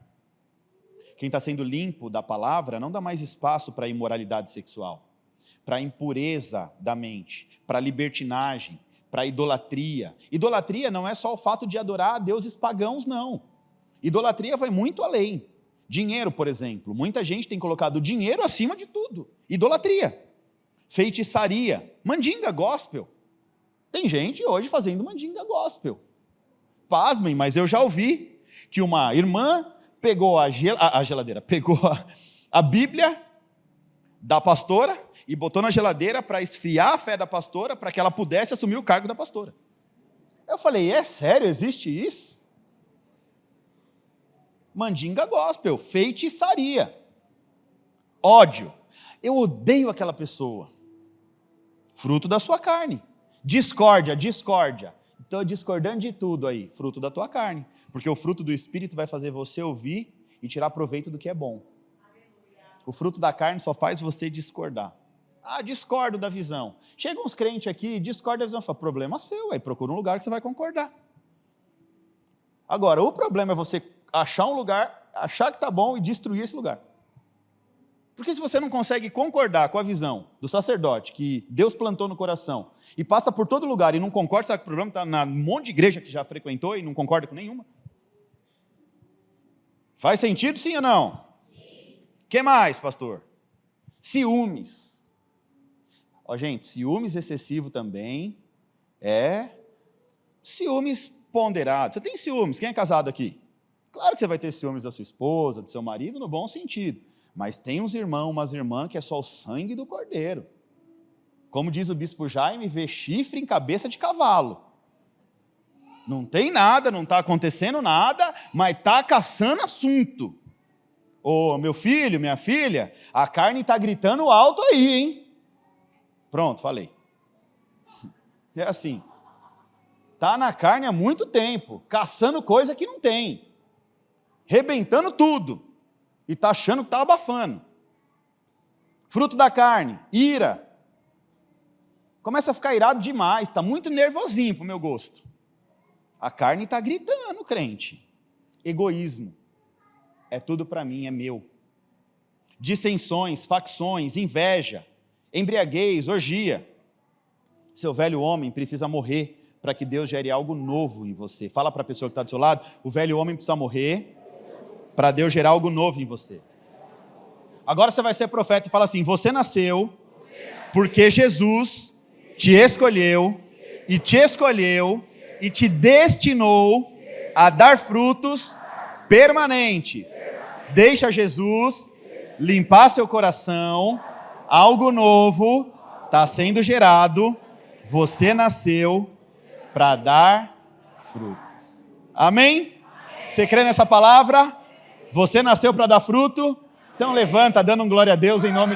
Quem está sendo limpo da palavra não dá mais espaço para a imoralidade sexual, para a impureza da mente, para a libertinagem, para a idolatria. Idolatria não é só o fato de adorar a deuses pagãos, não. Idolatria vai muito além. Dinheiro, por exemplo. Muita gente tem colocado dinheiro acima de tudo. Idolatria. Feitiçaria. Mandinga gospel. Tem gente hoje fazendo mandinga gospel. Pasmem, mas eu já ouvi que uma irmã pegou a geladeira, pegou a Bíblia da pastora e botou na geladeira para esfriar a fé da pastora, para que ela pudesse assumir o cargo da pastora. Eu falei, é sério, existe isso? Mandinga gospel, feitiçaria, ódio. Eu odeio aquela pessoa. Fruto da sua carne. Discórdia. Estou discordando de tudo aí, fruto da tua carne. Porque o fruto do Espírito vai fazer você ouvir e tirar proveito do que é bom. O fruto da carne só faz você discordar. Discordo da visão. Chega uns crentes aqui, discorda da visão. Fala, problema seu, aí procura um lugar que você vai concordar. Agora, o problema é você achar um lugar, achar que está bom e destruir esse lugar. Porque se você não consegue concordar com a visão do sacerdote que Deus plantou no coração e passa por todo lugar e não concorda, sabe que o problema está num monte de igreja que já frequentou e não concorda com nenhuma? Faz sentido, sim ou não? Sim. O que mais, pastor? Ciúmes. Gente, ciúmes excessivo também é ciúmes ponderado. Você tem ciúmes? Quem é casado aqui? Claro que você vai ter ciúmes da sua esposa, do seu marido, no bom sentido. Mas tem uns irmãos, umas irmãs que é só o sangue do cordeiro. Como diz o bispo Jaime, vê chifre em cabeça de cavalo. Não tem nada, não está acontecendo nada, mas está caçando assunto. Ô, meu filho, minha filha, a carne está gritando alto aí, hein? Pronto, falei. É assim. Está na carne há muito tempo, caçando coisa que não tem. Rebentando tudo. E está achando que está abafando. Fruto da carne, ira. Começa a ficar irado demais, está muito nervosinho para o meu gosto. A carne está gritando, crente. Egoísmo. É tudo para mim, é meu. Dissensões, facções, inveja, embriaguez, orgia. Seu velho homem precisa morrer para que Deus gere algo novo em você. Fala para a pessoa que está do seu lado, o velho homem precisa morrer para Deus gerar algo novo em você. Agora você vai ser profeta e fala assim, você nasceu porque Jesus te escolheu e te destinou a dar frutos permanentes. Deixa Jesus limpar seu coração, algo novo está sendo gerado, você nasceu para dar frutos. Amém? Você crê nessa palavra? Você nasceu para dar fruto? Então levanta, dando um glória a Deus em nome de